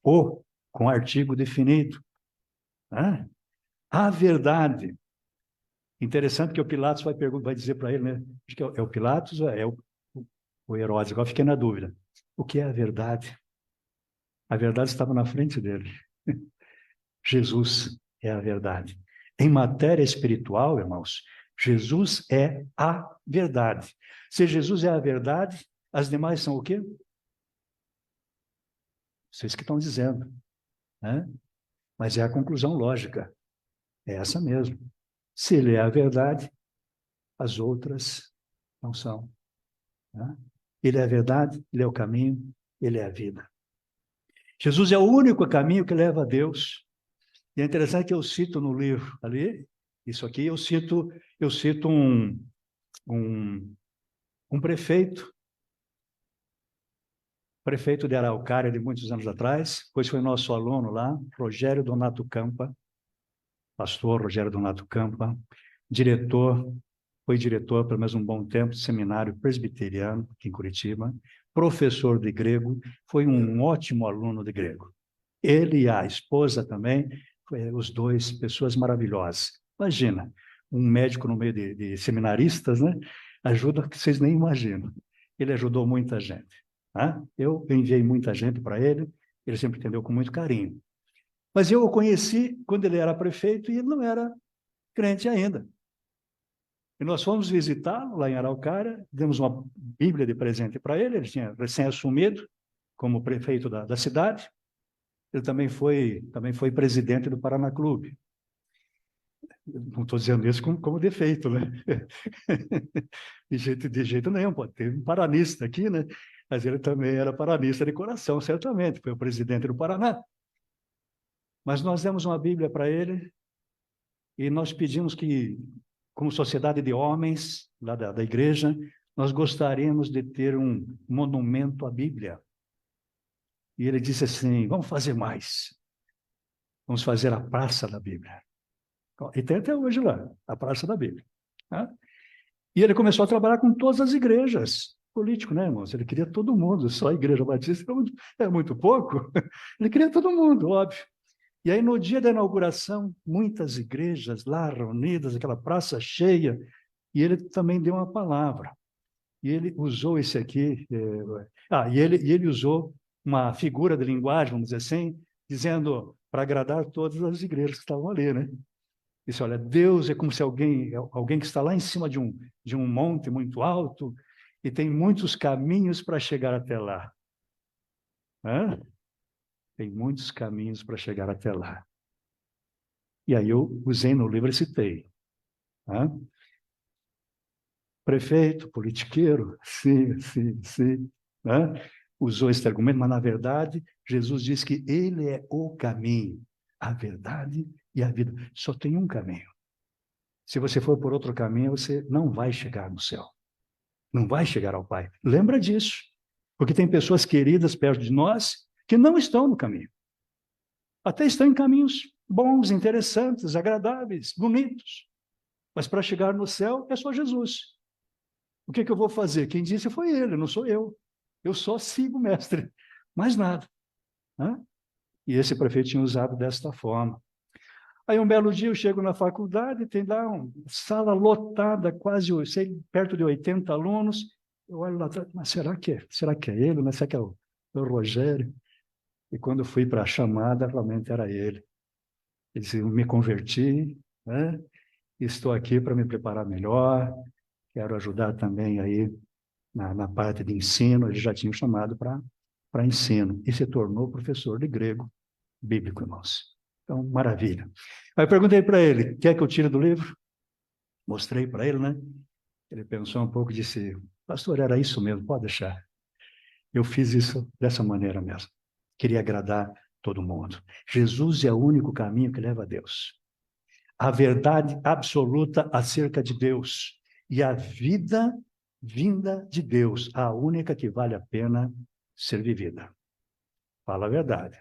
o com artigo definido. Né? A verdade. Interessante que o Pilatos vai dizer para ele, né? Acho que é o Pilatos ou é o Herodes? Agora fiquei na dúvida. O que é a verdade? A verdade estava na frente dele. Jesus é a verdade. Em matéria espiritual, irmãos, Jesus é a verdade. Se Jesus é a verdade, as demais são o quê? Vocês que estão dizendo, né? Mas é a conclusão lógica. É essa mesmo. Se ele é a verdade, as outras não são. Né? Ele é a verdade, ele é o caminho, ele é a vida. Jesus é o único caminho que leva a Deus. E é interessante que eu cito no livro ali, isso aqui, eu cito um prefeito de Araucária de muitos anos atrás, pois foi nosso aluno lá, Rogério Donato Campa, pastor Rogério Donato Campa, foi diretor pelo menos um bom tempo do seminário presbiteriano aqui em Curitiba, professor de grego, foi um ótimo aluno de grego. Ele e a esposa também, os dois, pessoas maravilhosas. Imagina, um médico no meio de seminaristas, né? Ajuda que vocês nem imaginam. Ele ajudou muita gente. Tá? Eu enviei muita gente para ele, ele sempre entendeu com muito carinho. Mas eu o conheci quando ele era prefeito e ele não era crente ainda. E nós fomos visitá-lo lá em Araucária, demos uma Bíblia de presente para ele, ele tinha recém-assumido como prefeito da cidade. Ele também foi presidente do Paraná Clube. Não estou dizendo isso como defeito, né? De jeito nenhum, pode ter um paranista aqui, né? Mas ele também era paranista de coração, certamente, foi o presidente do Paraná. Mas nós demos uma Bíblia para ele e nós pedimos que, como sociedade de homens lá da igreja, nós gostaríamos de ter um monumento à Bíblia. E ele disse assim, vamos fazer mais. Vamos fazer a Praça da Bíblia. E tem até hoje lá, a Praça da Bíblia. Tá? E ele começou a trabalhar com todas as igrejas. Político, né, irmãos? Ele queria todo mundo, só a Igreja Batista é muito pouco. Ele queria todo mundo, óbvio. E aí, no dia da inauguração, muitas igrejas lá reunidas, aquela praça cheia, e ele também deu uma palavra. E ele usou esse aqui, e ele usou uma figura de linguagem, vamos dizer assim, dizendo para agradar todas as igrejas que estavam ali, né? Disse, olha, Deus é como se alguém que está lá em cima de um monte muito alto e tem muitos caminhos para chegar até lá. Hã? Tem muitos caminhos para chegar até lá. E aí eu usei no livro e citei. Hã? Prefeito, politiqueiro, sim. Hã? Usou esse argumento, mas na verdade, Jesus diz que ele é o caminho, a verdade e a vida. Só tem um caminho. Se você for por outro caminho, você não vai chegar no céu. Não vai chegar ao Pai. Lembra disso. Porque tem pessoas queridas perto de nós que não estão no caminho. Até estão em caminhos bons, interessantes, agradáveis, bonitos. Mas para chegar no céu é só Jesus. O que eu vou fazer? Quem disse foi ele, não sou eu. Eu só sigo o mestre, mais nada. Né? E esse prefeito tinha usado desta forma. Aí um belo dia eu chego na faculdade, tem lá uma sala lotada, quase, sei, perto de 80 alunos. Eu olho lá atrás, mas será que é ele? Mas será que é o Rogério? E quando eu fui para a chamada, realmente era ele. Ele disse, eu me converti, né? Estou aqui para me preparar melhor, quero ajudar também aí na parte de ensino. Ele já tinha chamado para ensino e se tornou professor de grego bíblico, irmãos. Então, maravilha. Aí eu perguntei para ele, quer que eu tire do livro? Mostrei para ele, né? Ele pensou um pouco e disse, pastor, era isso mesmo, pode deixar. Eu fiz isso dessa maneira mesmo. Queria agradar todo mundo. Jesus é o único caminho que leva a Deus. A verdade absoluta acerca de Deus e a vida vinda de Deus, a única que vale a pena ser vivida. Fala a verdade.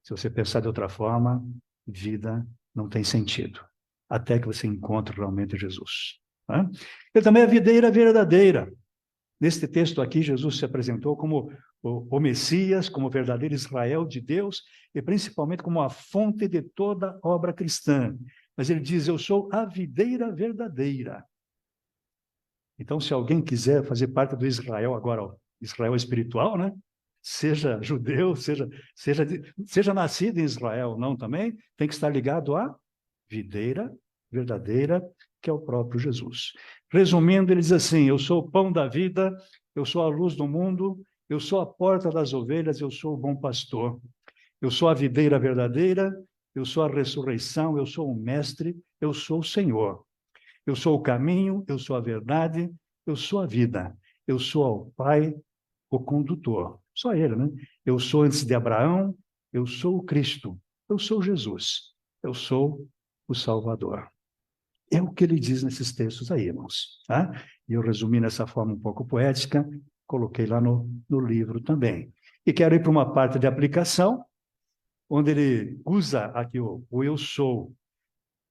Se você pensar de outra forma, vida não tem sentido, até que você encontre realmente Jesus. Né? E também a videira verdadeira. Neste texto aqui, Jesus se apresentou como o Messias, como o verdadeiro Israel de Deus, e principalmente como a fonte de toda obra cristã. Mas ele diz, eu sou a videira verdadeira. Então, se alguém quiser fazer parte do Israel agora, ó, Israel espiritual, né? Seja judeu, seja nascido em Israel, não também, tem que estar ligado à videira verdadeira, que é o próprio Jesus. Resumindo, ele diz assim, eu sou o pão da vida, eu sou a luz do mundo, eu sou a porta das ovelhas, eu sou o bom pastor. Eu sou a videira verdadeira, eu sou a ressurreição, eu sou o mestre, eu sou o Senhor. Eu sou o caminho, eu sou a verdade, eu sou a vida. Eu sou ao Pai, o condutor. Só ele, né? Eu sou antes de Abraão, eu sou o Cristo, eu sou Jesus, eu sou o Salvador. É o que ele diz nesses textos aí, irmãos. Tá? E eu resumi nessa forma um pouco poética, coloquei lá no livro também. E quero ir para uma parte de aplicação, onde ele usa aqui o eu sou.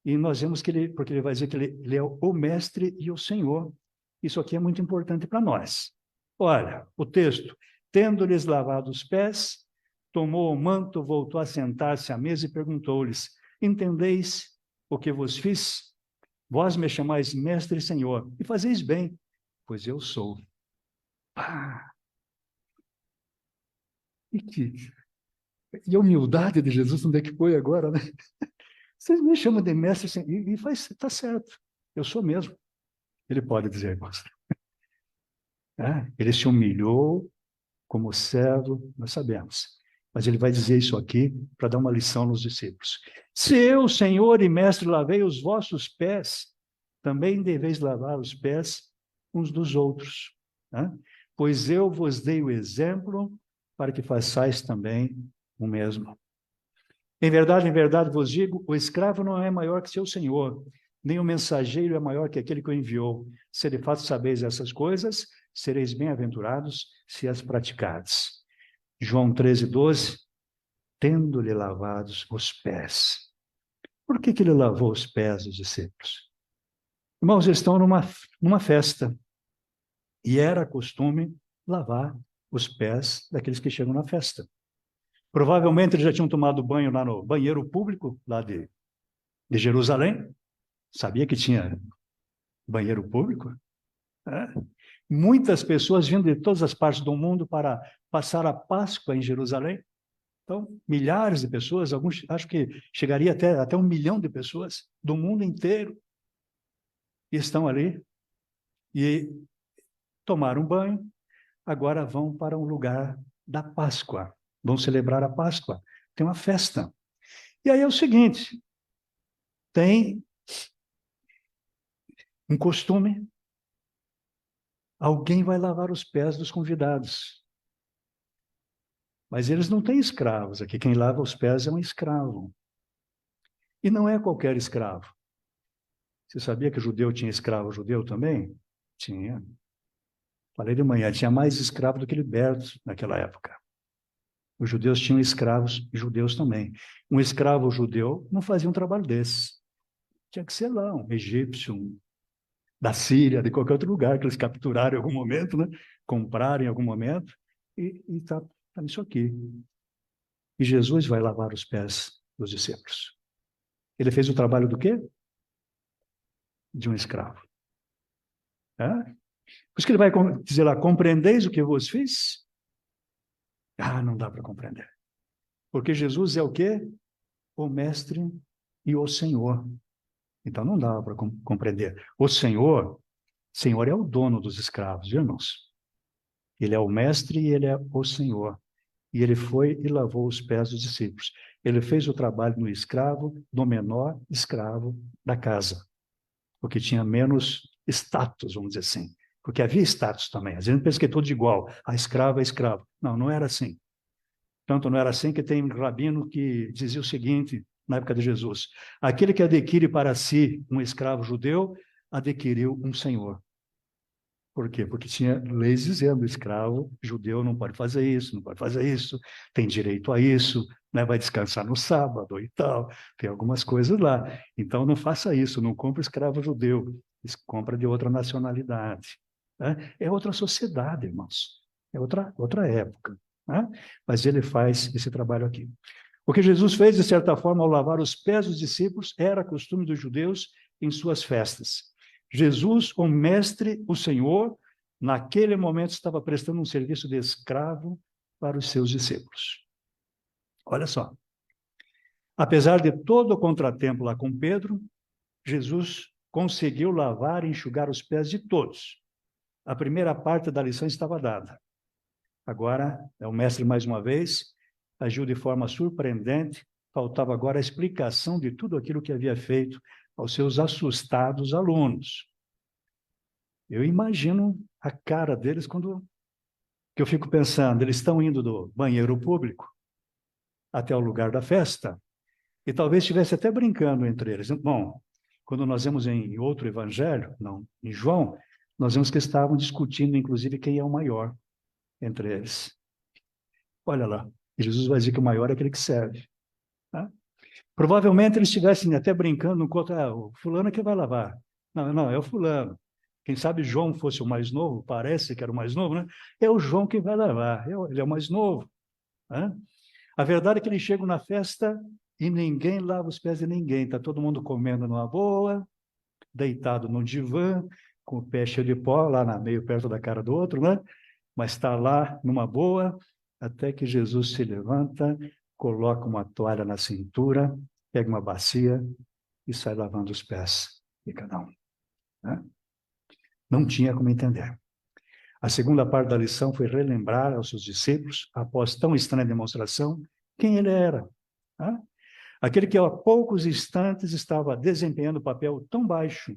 E nós vemos que ele, porque ele vai dizer que ele é o mestre e o Senhor. Isso aqui é muito importante para nós. Olha, o texto, tendo-lhes lavado os pés, tomou o manto, voltou a sentar-se à mesa e perguntou-lhes, entendeis o que vos fiz? Vós me chamais mestre e Senhor, e fazeis bem, pois eu sou. Ah, e a humildade de Jesus, onde é que foi agora, né? Vocês me chamam de mestre e está certo, eu sou mesmo. Ele pode dizer, irmãos. Ele se humilhou como servo, nós sabemos. Mas ele vai dizer isso aqui para dar uma lição nos discípulos. Se eu, Senhor e Mestre, lavei os vossos pés, também deveis lavar os pés uns dos outros. Né? Pois eu vos dei o exemplo para que façais também o mesmo. Em verdade vos digo, o escravo não é maior que seu senhor, nem o mensageiro é maior que aquele que o enviou. Se de fato sabeis essas coisas, sereis bem-aventurados se as praticardes. João 13:12, tendo-lhe lavados os pés. Por que ele lavou os pés dos discípulos? Irmãos, eles estão numa festa, e era costume lavar os pés daqueles que chegam na festa. Provavelmente eles já tinham tomado banho lá no banheiro público, lá de Jerusalém. Sabia que tinha banheiro público? É. Muitas pessoas vindo de todas as partes do mundo para passar a Páscoa em Jerusalém. Então, milhares de pessoas, alguns, acho que chegaria até 1 milhão de pessoas do mundo inteiro, estão ali e tomaram banho, agora vão para um lugar da Páscoa, vão celebrar a Páscoa, tem uma festa. E aí é o seguinte, tem um costume, alguém vai lavar os pés dos convidados. Mas eles não têm escravos aqui, quem lava os pés é um escravo. E não é qualquer escravo. Você sabia que judeu tinha escravo judeu também? Tinha. Falei de manhã, tinha mais escravo do que libertos naquela época. Os judeus tinham escravos judeus também. Um escravo judeu não fazia um trabalho desse. Tinha que ser lá, um egípcio, da Síria, de qualquer outro lugar que eles capturaram em algum momento, né? Compraram em algum momento, e está nisso aqui. E Jesus vai lavar os pés dos discípulos. Ele fez o trabalho do quê? De um escravo. Por isso que ele vai dizer lá, compreendeis o que eu vos fiz? Não dá para compreender. Porque Jesus é o quê? O mestre e o Senhor. Então não dá para compreender. O Senhor é o dono dos escravos, viu, irmãos? Ele é o mestre e ele é o Senhor. E ele foi e lavou os pés dos discípulos. Ele fez o trabalho no escravo, do menor escravo da casa. Porque tinha menos status, vamos dizer assim. Porque havia status também. Às vezes a gente pensa que é tudo igual. A escrava é escravo. Não, não era assim. Tanto não era assim que tem um rabino que dizia o seguinte, na época de Jesus: aquele que adquire para si um escravo judeu, adquiriu um senhor. Por quê? Porque tinha leis dizendo, escravo judeu não pode fazer isso, não pode fazer isso, tem direito a isso, né? Vai descansar no sábado e tal, tem algumas coisas lá. Então não faça isso, não compre escravo judeu, compra de outra nacionalidade. Né? É outra sociedade, irmãos, é outra época. Né? Mas ele faz esse trabalho aqui. O que Jesus fez, de certa forma, ao lavar os pés dos discípulos, era costume dos judeus em suas festas. Jesus, o mestre, o Senhor, naquele momento estava prestando um serviço de escravo para os seus discípulos. Olha só. Apesar de todo o contratempo lá com Pedro, Jesus conseguiu lavar e enxugar os pés de todos. A primeira parte da lição estava dada. Agora, é o mestre mais uma vez, agiu de forma surpreendente, faltava agora a explicação de tudo aquilo que havia feito aos seus assustados alunos. Eu imagino a cara deles quando que eu fico pensando, eles estão indo do banheiro público até o lugar da festa, e talvez estivesse até brincando entre eles. Bom, quando nós vemos em outro evangelho, não, em João, nós vemos que estavam discutindo, inclusive, quem é o maior entre eles. Olha lá, Jesus vai dizer que o maior é aquele que serve. Tá? Provavelmente eles estivessem até brincando enquanto o fulano é que vai lavar. Não, é o fulano. Quem sabe João fosse o mais novo, parece que era o mais novo, né? É o João que vai lavar, ele é o mais novo. Né? A verdade é que eles chegam na festa e ninguém lava os pés de ninguém. Está todo mundo comendo numa boa, deitado num divã, com o pé cheio de pó, lá meio perto da cara do outro, né? Mas está lá numa boa, até que Jesus se levanta, coloca uma toalha na cintura, pega uma bacia e sai lavando os pés de cada um. Né? Não tinha como entender. A segunda parte da lição foi relembrar aos seus discípulos, após tão estranha demonstração, quem ele era. Né? Aquele que há poucos instantes estava desempenhando um papel tão baixo,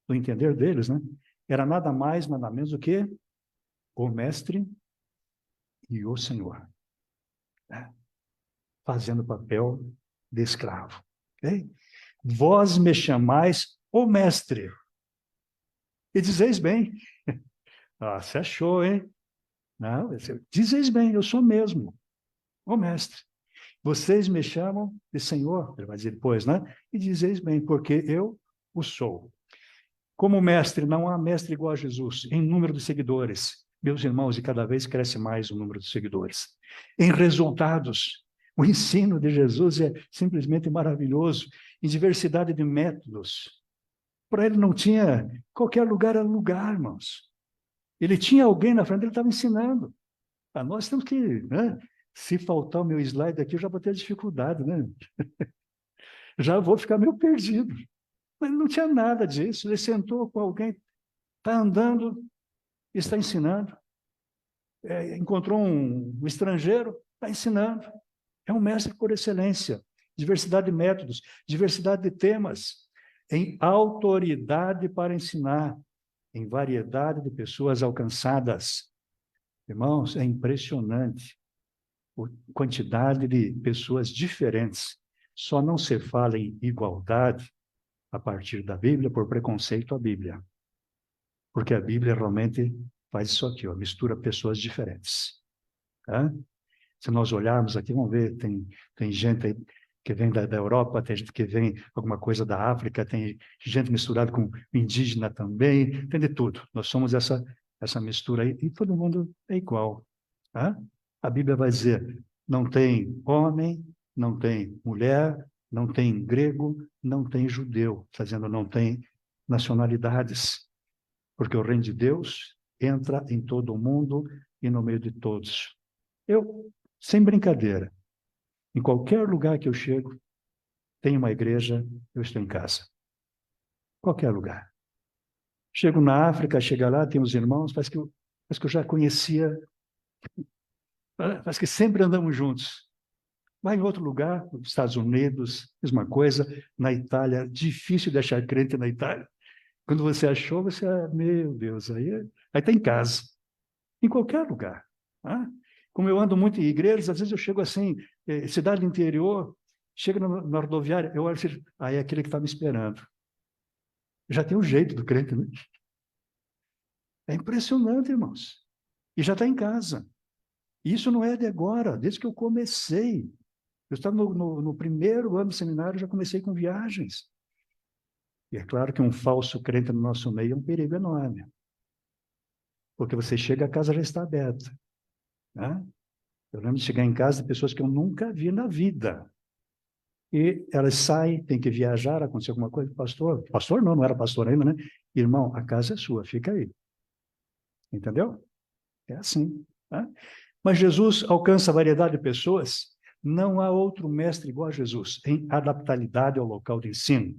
no entender deles, né? Era nada mais, nada menos do que o mestre e o Senhor. Né? Fazendo o papel de escravo. Okay? Vós me chamais o mestre. E dizeis bem. Você achou, hein? Não, dizeis bem, eu sou mesmo o mestre. Vocês me chamam de Senhor, ele vai dizer depois, né? E dizeis bem, porque eu o sou. Como mestre, não há mestre igual a Jesus, em número de seguidores. Meus irmãos, e cada vez cresce mais o número de seguidores. Em resultados, o ensino de Jesus é simplesmente maravilhoso, em diversidade de métodos. Para ele não tinha, qualquer lugar era lugar, irmãos. Ele tinha alguém na frente, ele estava ensinando. A nós temos que, né? Se faltar o meu slide aqui, eu já vou ter dificuldade, né? Já vou ficar meio perdido. Mas não tinha nada disso. Ele sentou com alguém, está andando, está ensinando. Encontrou um estrangeiro, está ensinando. É um mestre por excelência. Diversidade de métodos, diversidade de temas, em autoridade para ensinar, em variedade de pessoas alcançadas. Irmãos, é impressionante a quantidade de pessoas diferentes. Só não se fala em igualdade a partir da Bíblia por preconceito à Bíblia. Porque a Bíblia realmente faz isso aqui, ó, mistura pessoas diferentes. Tá? Se nós olharmos aqui, vamos ver, tem gente aí que vem da Europa, tem gente que vem alguma coisa da África, tem gente misturada com indígena também, tem de tudo. Nós somos essa mistura aí, e todo mundo é igual. Tá? A Bíblia vai dizer, não tem homem, não tem mulher, não tem grego, não tem judeu, está dizendo não tem nacionalidades, porque o reino de Deus entra em todo o mundo e no meio de todos. Eu, sem brincadeira, em qualquer lugar que eu chego, tem uma igreja, eu estou em casa. Qualquer lugar. Chego na África, chega lá, tem os irmãos, parece que eu já conhecia, parece que sempre andamos juntos. Vai em outro lugar, nos Estados Unidos, mesma coisa, na Itália, difícil de achar crente na Itália. Quando você achou, você, meu Deus, aí está em casa. Em qualquer lugar. Tá? Como eu ando muito em igrejas, às vezes eu chego assim, cidade do interior, chego na rodoviária, eu olho assim, aí é aquele que está me esperando. Já tem o jeito do crente, né? É impressionante, irmãos. E já está em casa. Isso não é de agora, desde que eu comecei. Eu estava no primeiro ano do seminário, já comecei com viagens. E é claro que um falso crente no nosso meio é um perigo enorme. Porque você chega, a casa já está aberta. Né? Eu lembro de chegar em casa de pessoas que eu nunca vi na vida. E elas saem, tem que viajar, aconteceu alguma coisa, pastor não era pastor ainda, né? Irmão, a casa é sua, fica aí. Entendeu? É assim. Tá? Mas Jesus alcança a variedade de pessoas, não há outro mestre igual a Jesus, em adaptabilidade ao local de ensino.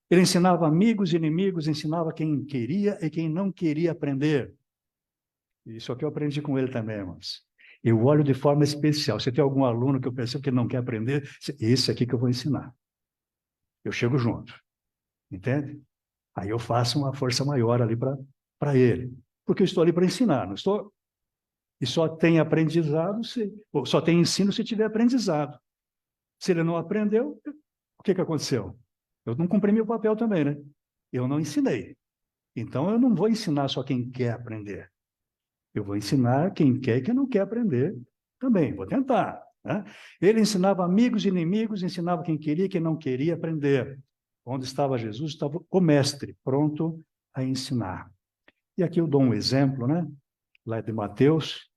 Ele ensinava amigos e inimigos, ensinava quem queria e quem não queria aprender. Isso aqui eu aprendi com ele também, irmãos. Eu olho de forma especial. Se tem algum aluno que eu percebo que não quer aprender, esse aqui que eu vou ensinar. Eu chego junto. Entende? Aí eu faço uma força maior ali para ele. Porque eu estou ali para ensinar, não estou? E só tem aprendizado, ou só tem ensino se tiver aprendizado. Se ele não aprendeu, o que aconteceu? Eu não cumpri meu papel também, né? Eu não ensinei. Então, eu não vou ensinar só quem quer aprender. Eu vou ensinar quem quer e quem não quer aprender também. Vou tentar. Né? Ele ensinava amigos e inimigos, ensinava quem queria e quem não queria aprender. Onde estava Jesus, estava o mestre, pronto a ensinar. E aqui eu dou um exemplo, né? Lá de Mateus.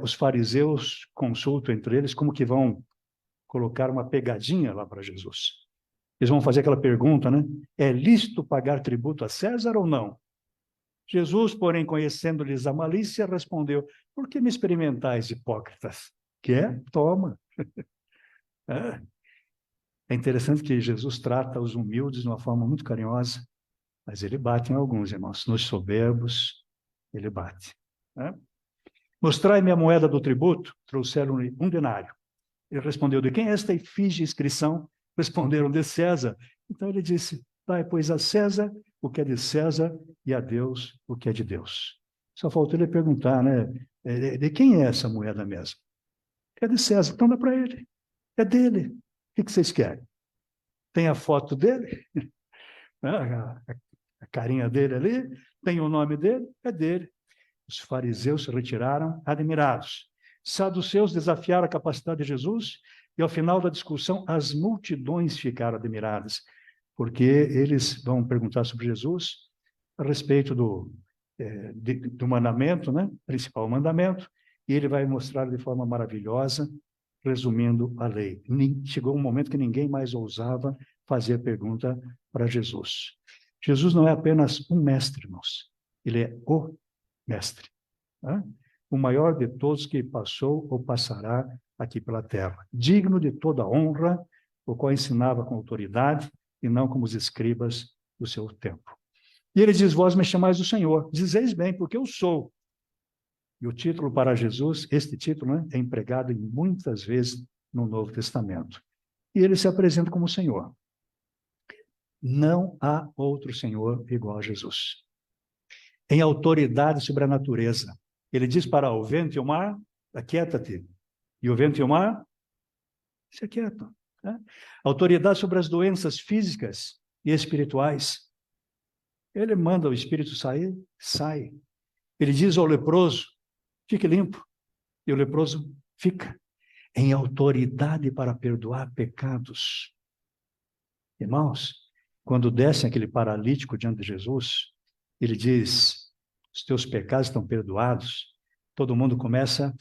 Os fariseus consultam entre eles como que vão colocar uma pegadinha lá para Jesus. Eles vão fazer aquela pergunta, né? É lícito pagar tributo a César ou não? Jesus, porém, conhecendo-lhes a malícia, respondeu, por que me experimentais, hipócritas? Quer? Toma. É interessante que Jesus trata os humildes de uma forma muito carinhosa, mas ele bate em alguns, irmãos. Nos soberbos, ele bate. Mostrai-me a moeda do tributo. Trouxeram um denário. Ele respondeu, de quem é esta efígie inscrição? Responderam, de César. Então ele disse, dai, pois, a César o que é de César e a Deus o que é de Deus. Só faltou ele perguntar, né? De quem é essa moeda mesmo? É de César, então dá para ele. É dele. O que vocês querem? Tem a foto dele? A carinha dele ali? Tem o nome dele? É dele. Os fariseus se retiraram admirados. Saduceus desafiaram a capacidade de Jesus e, ao final da discussão, as multidões ficaram admiradas, porque eles vão perguntar sobre Jesus a respeito do mandamento, né? Principal mandamento, e ele vai mostrar de forma maravilhosa, resumindo a lei. Chegou um momento que ninguém mais ousava fazer pergunta para Jesus. Jesus não é apenas um mestre, irmãos. Ele é o mestre. Né? O maior de todos que passou ou passará aqui pela terra. Digno de toda honra, o qual ensinava com autoridade e não como os escribas do seu tempo. E ele diz, vós me chamais o Senhor. Dizeis bem, porque eu sou. E o título para Jesus, este título, né, é empregado em muitas vezes no Novo Testamento. E ele se apresenta como Senhor. Não há outro Senhor igual a Jesus. Em autoridade sobre a natureza. Ele diz para o vento e o mar, aquieta-te. E o vento e o mar se aquietam. Né? Autoridade sobre as doenças físicas e espirituais. Ele manda o espírito sair, sai. Ele diz ao leproso, fique limpo. E o leproso Fica em autoridade para perdoar pecados. Irmãos, quando desce aquele paralítico diante de Jesus, ele diz, os teus pecados estão perdoados. Todo mundo começa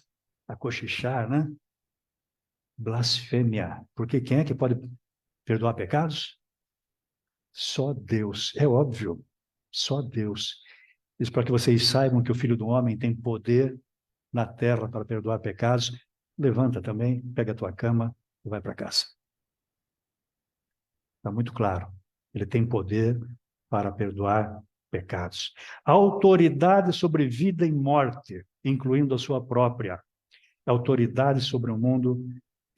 a cochichar, né? Blasfêmia. Porque quem é que pode perdoar pecados? Só Deus. É óbvio. Só Deus. Isso para que vocês saibam que o Filho do Homem tem poder na terra para perdoar pecados. Levanta também, pega a tua cama e vai para casa. Está muito claro. Ele tem poder para perdoar pecados. Autoridade sobre vida e morte, incluindo a sua própria. Autoridade sobre o mundo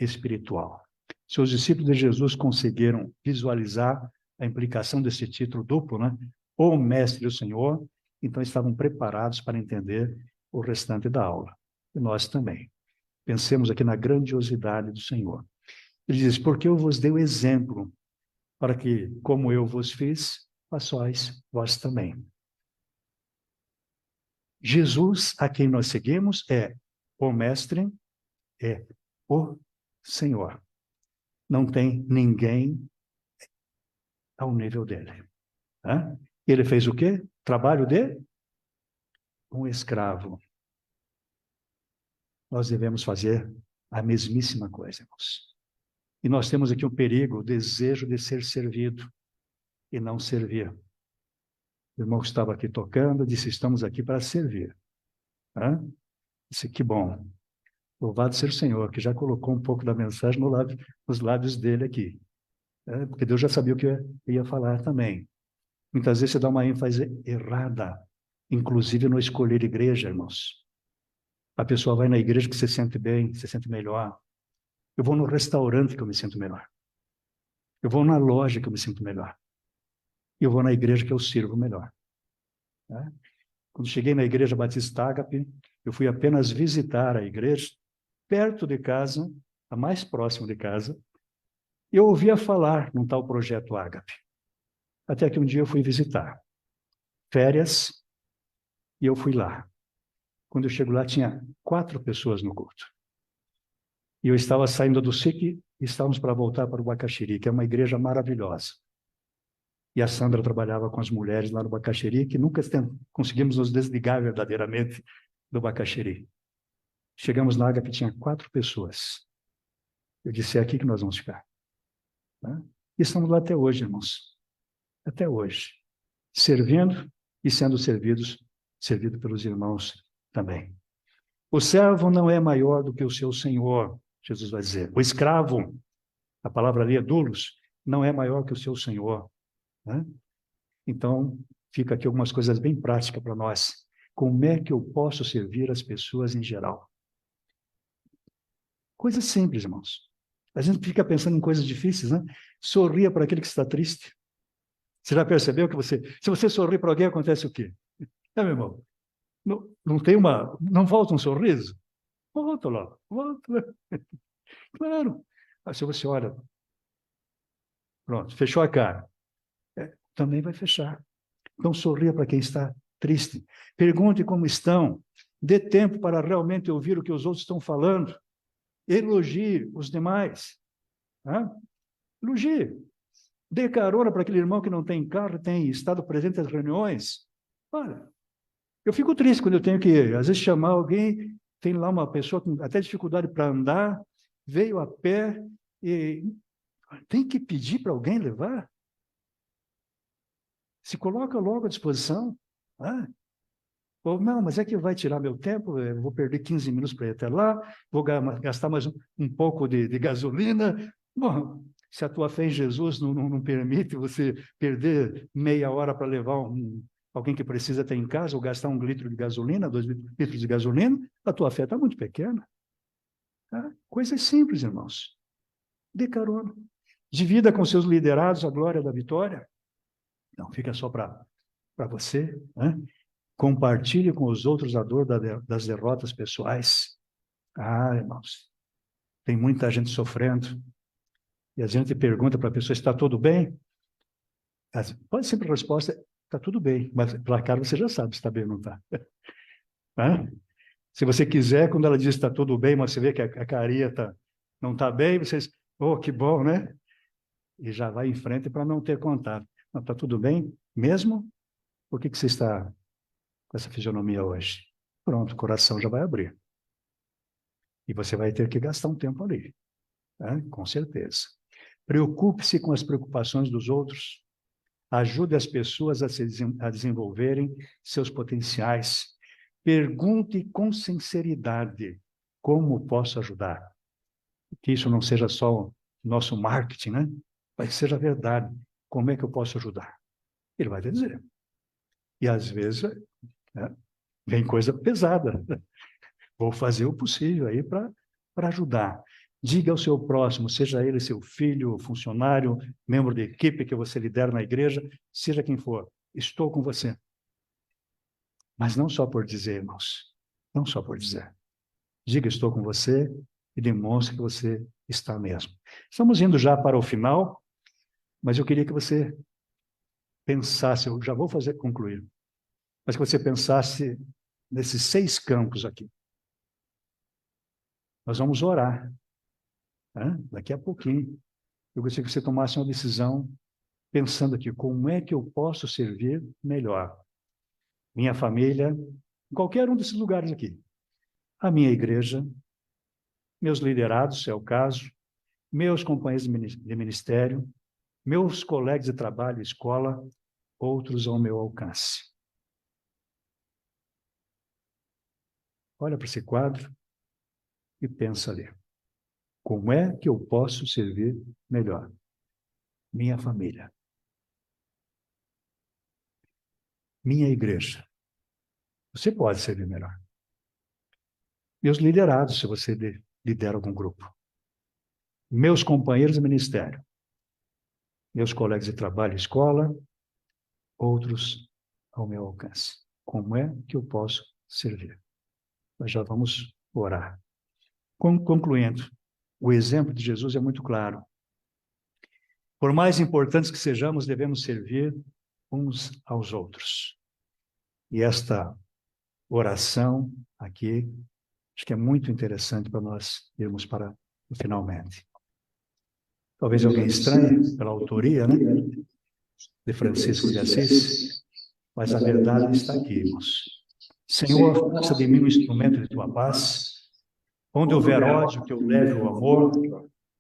espiritual. Se os discípulos de Jesus conseguiram visualizar a implicação desse título duplo, né? O Mestre e o Senhor, então estavam preparados para entender o restante da aula. E nós também. Pensemos aqui na grandiosidade do Senhor. Ele diz, porque eu vos dei o exemplo, para que, como eu vos fiz, façais vós também. Jesus, a quem nós seguimos, é o Mestre, é o Senhor. Não tem ninguém ao nível dele. Né? Ele fez o quê? Trabalho de um escravo. Nós devemos fazer a mesmíssima coisa, irmãos. E nós temos aqui um perigo, o desejo de ser servido e não servir. O irmão que estava aqui tocando disse, estamos aqui para servir. Né? Disse, que bom. Louvado seja o Senhor, que já colocou um pouco da mensagem nos lábios dele aqui. Porque Deus já sabia o que eu ia falar também. Muitas vezes você dá uma ênfase errada, inclusive no escolher igreja, irmãos. A pessoa vai na igreja que se sente bem, se sente melhor. Eu vou no restaurante que eu me sinto melhor. Eu vou na loja que eu me sinto melhor. Eu vou na igreja que eu sirvo melhor. Né? Quando cheguei na igreja Batista Ágape, eu fui apenas visitar a igreja, perto de casa, a mais próxima de casa. Eu ouvia falar num tal projeto Ágape. Até que um dia eu fui visitar. Férias, e eu fui lá. Quando eu chego lá, tinha 4 pessoas no culto. E eu estava saindo do SIC e estávamos para voltar para o Bacaxiri, que é uma igreja maravilhosa. E a Sandra trabalhava com as mulheres lá no Bacaxiri, que nunca conseguimos nos desligar verdadeiramente do Bacaxiri. Chegamos na Ágape, tinha 4 pessoas. Eu disse, é aqui que nós vamos ficar. Né? E estamos lá até hoje, irmãos. Até hoje. Servindo e sendo servido pelos irmãos também. O servo não é maior do que o seu senhor, Jesus vai dizer. O escravo, a palavra ali é doulos, não é maior que o seu senhor. Né? Então, fica aqui algumas coisas bem práticas para nós. Como é que eu posso servir as pessoas em geral? Coisas simples, irmãos. A gente fica pensando em coisas difíceis, né? Sorria para aquele que está triste. Você já percebeu que se você sorrir para alguém, acontece o quê? Meu irmão? Não volta um sorriso? Volta lá, volta. Claro. Aí se você olha, pronto, fechou a cara. Também vai fechar. Então sorria para quem está triste. Pergunte como estão. Dê tempo para realmente ouvir o que os outros estão falando. Elogie os demais. Elogie. Dê carona para aquele irmão que não tem carro, tem estado presente nas reuniões. Olha, eu fico triste quando eu tenho que, às vezes, chamar alguém, tem lá uma pessoa com até dificuldade para andar, veio a pé e tem que pedir para alguém levar. Se coloca logo à disposição. Ou não, mas é que vai tirar meu tempo, eu vou perder 15 minutos para ir até lá, vou gastar mais um pouco de gasolina. Bom, se a tua fé em Jesus não permite você perder meia hora para levar alguém que precisa ter em casa, ou gastar 1 litro de gasolina, 2 litros de gasolina, a tua fé está muito pequena. Coisas simples, irmãos. Dê carona. Divida com seus liderados a glória da vitória. Não fica só para você. Né? Compartilhe com os outros a dor das derrotas pessoais. Irmãos, tem muita gente sofrendo. E a gente pergunta para a pessoa, está tudo bem? Pode ser a resposta, está tudo bem. Mas pela cara você já sabe se está bem ou não está. Se você quiser, quando ela diz que está tudo bem, mas você vê que a carinha não está bem, vocês, oh, que bom, né? E já vai em frente para não ter contato. Está tudo bem mesmo? Por que você está com essa fisionomia hoje? Pronto, o coração já vai abrir. E você vai ter que gastar um tempo ali, né? Com certeza. Preocupe-se com as preocupações dos outros. Ajude as pessoas a desenvolverem seus potenciais. Pergunte com sinceridade como posso ajudar. Que isso não seja só nosso marketing, né? Mas que seja verdade. Como é que eu posso ajudar? Ele vai te dizer. E às vezes, né, vem coisa pesada. Vou fazer o possível aí para ajudar. Diga ao seu próximo, seja ele seu filho, funcionário, membro de equipe que você lidera na igreja, seja quem for, estou com você. Mas não só por dizer, irmãos, não só por dizer. Diga, estou com você e demonstre que você está mesmo. Estamos indo já para o final, mas eu queria que você pensasse, eu já vou concluir, mas que você pensasse nesses 6 campos aqui. Nós vamos orar, né? Daqui a pouquinho. Eu gostaria que você tomasse uma decisão pensando aqui, como é que eu posso servir melhor? Minha família, em qualquer um desses lugares aqui. A minha igreja, meus liderados, se é o caso, meus companheiros de ministério, meus colegas de trabalho, escola, outros ao meu alcance. Olha para esse quadro e pensa ali. Como é que eu posso servir melhor? Minha família. Minha igreja. Você pode servir melhor. Meus liderados, se você lidera algum grupo. Meus companheiros de ministério. Meus colegas de trabalho, escola, outros ao meu alcance. Como é que eu posso servir? Nós já vamos orar. Concluindo, o exemplo de Jesus é muito claro. Por mais importantes que sejamos, devemos servir uns aos outros. E esta oração aqui, acho que é muito interessante para nós irmos para o finalmente. Talvez alguém estranhe pela autoria, né, de Francisco de Assis, mas a verdade está aqui, irmãos. Senhor, faça de mim um instrumento de tua paz. Onde houver ódio, que eu leve o amor.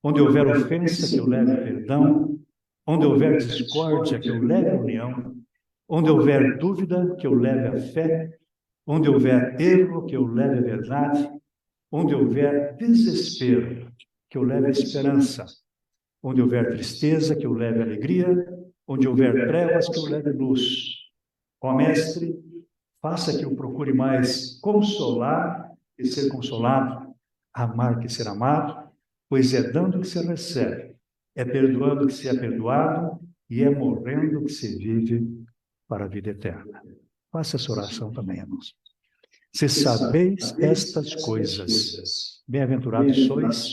Onde houver ofensa, que eu leve o perdão. Onde houver discórdia, que eu leve a união. Onde houver dúvida, que eu leve a fé. Onde houver erro, que eu leve a verdade. Onde houver desespero, que eu leve a esperança. Onde houver tristeza, que eu leve a alegria. Onde houver trevas, que eu leve luz. Ó Mestre, faça que eu procure mais consolar e ser consolado, amar que ser amado, pois é dando que se recebe, é perdoando que se é perdoado e é morrendo que se vive para a vida eterna. Faça essa oração também, irmãos. Se sabeis estas coisas, bem-aventurados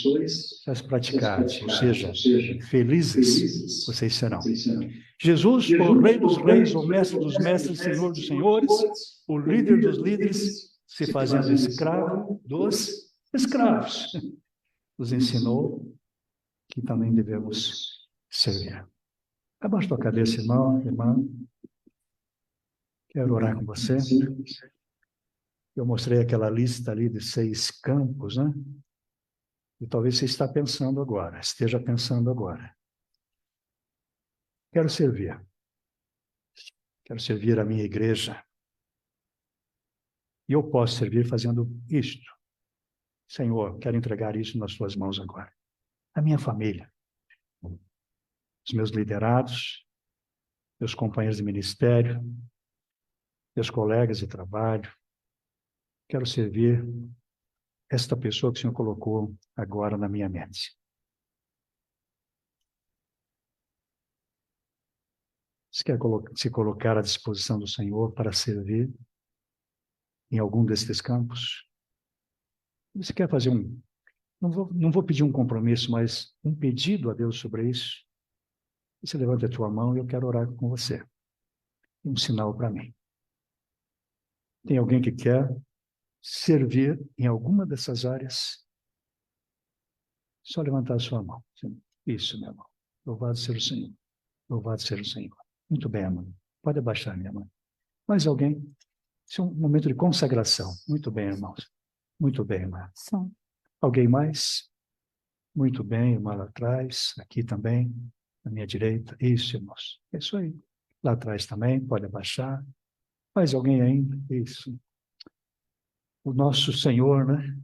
sois, se as praticardes, ou seja, felizes vocês serão. Jesus, o Rei dos Reis, o Mestre dos Mestres, Senhor dos Senhores, o líder dos líderes, se fazendo escravo dos escravos, nos ensinou que também devemos servir. Abaixa tua cabeça, irmão, irmã. Quero orar com você. Eu mostrei aquela lista ali de 6 campos, né? E talvez você esteja pensando agora. Quero servir. Quero servir a minha igreja. E eu posso servir fazendo isto. Senhor, quero entregar isso nas tuas mãos agora. A minha família. Os meus liderados, meus companheiros de ministério, meus colegas de trabalho. Quero servir esta pessoa que o Senhor colocou agora na minha mente. Você quer se colocar à disposição do Senhor para servir em algum destes campos? Você quer fazer não vou pedir um compromisso, mas um pedido a Deus sobre isso? Você levanta a tua mão e eu quero orar com você. Um sinal para mim. Tem alguém que quer servir em alguma dessas áreas? Só levantar a sua mão. Isso, meu irmão. Louvado seja o Senhor. Louvado seja o Senhor. Muito bem, irmão. Pode abaixar, minha mãe. Mais alguém? Isso é um momento de consagração. Muito bem, irmãos. Muito bem, irmã. Sim. Alguém mais? Muito bem, irmã lá atrás. Aqui também, na minha direita. Isso, irmãos. É isso aí. Lá atrás também, pode abaixar. Mais alguém ainda? Isso. O nosso Senhor, né?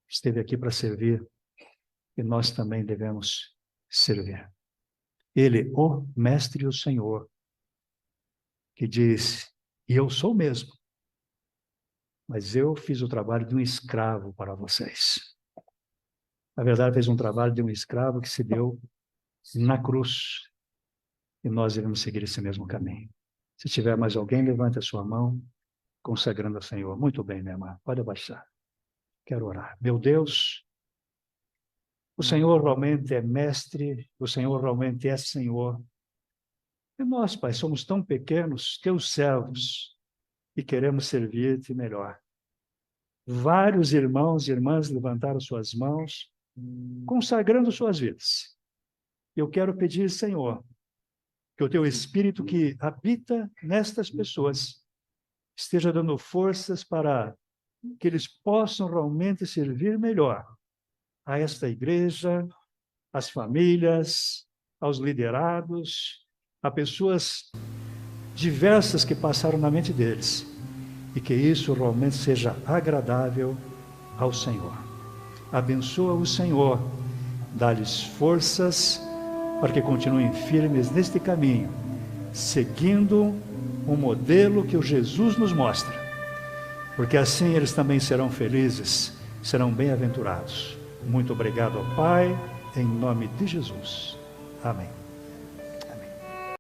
Esteve aqui para servir. E nós também devemos servir. Ele, o Mestre e o Senhor, que diz, e eu sou mesmo, mas eu fiz o trabalho de um escravo para vocês. Na verdade, fez um trabalho de um escravo que se deu na cruz. E nós devemos seguir esse mesmo caminho. Se tiver mais alguém, levante a sua mão, consagrando ao Senhor. Muito bem, minha irmã, pode abaixar. Quero orar. Meu Deus, o Senhor realmente é mestre, o Senhor realmente é Senhor. E nós, Pai, somos tão pequenos, teus servos, e queremos servir-te melhor. Vários irmãos e irmãs levantaram suas mãos, consagrando suas vidas. Eu quero pedir, Senhor, que o teu Espírito que habita nestas pessoas esteja dando forças para que eles possam realmente servir melhor a esta igreja, às famílias, aos liderados, a pessoas diversas que passaram na mente deles, e que isso realmente seja agradável ao Senhor. Abençoa o Senhor, dá-lhes forças para que continuem firmes neste caminho, seguindo um modelo que o Jesus nos mostra, porque assim eles também serão felizes, serão bem-aventurados. Muito obrigado ao Pai, em nome de Jesus. Amém.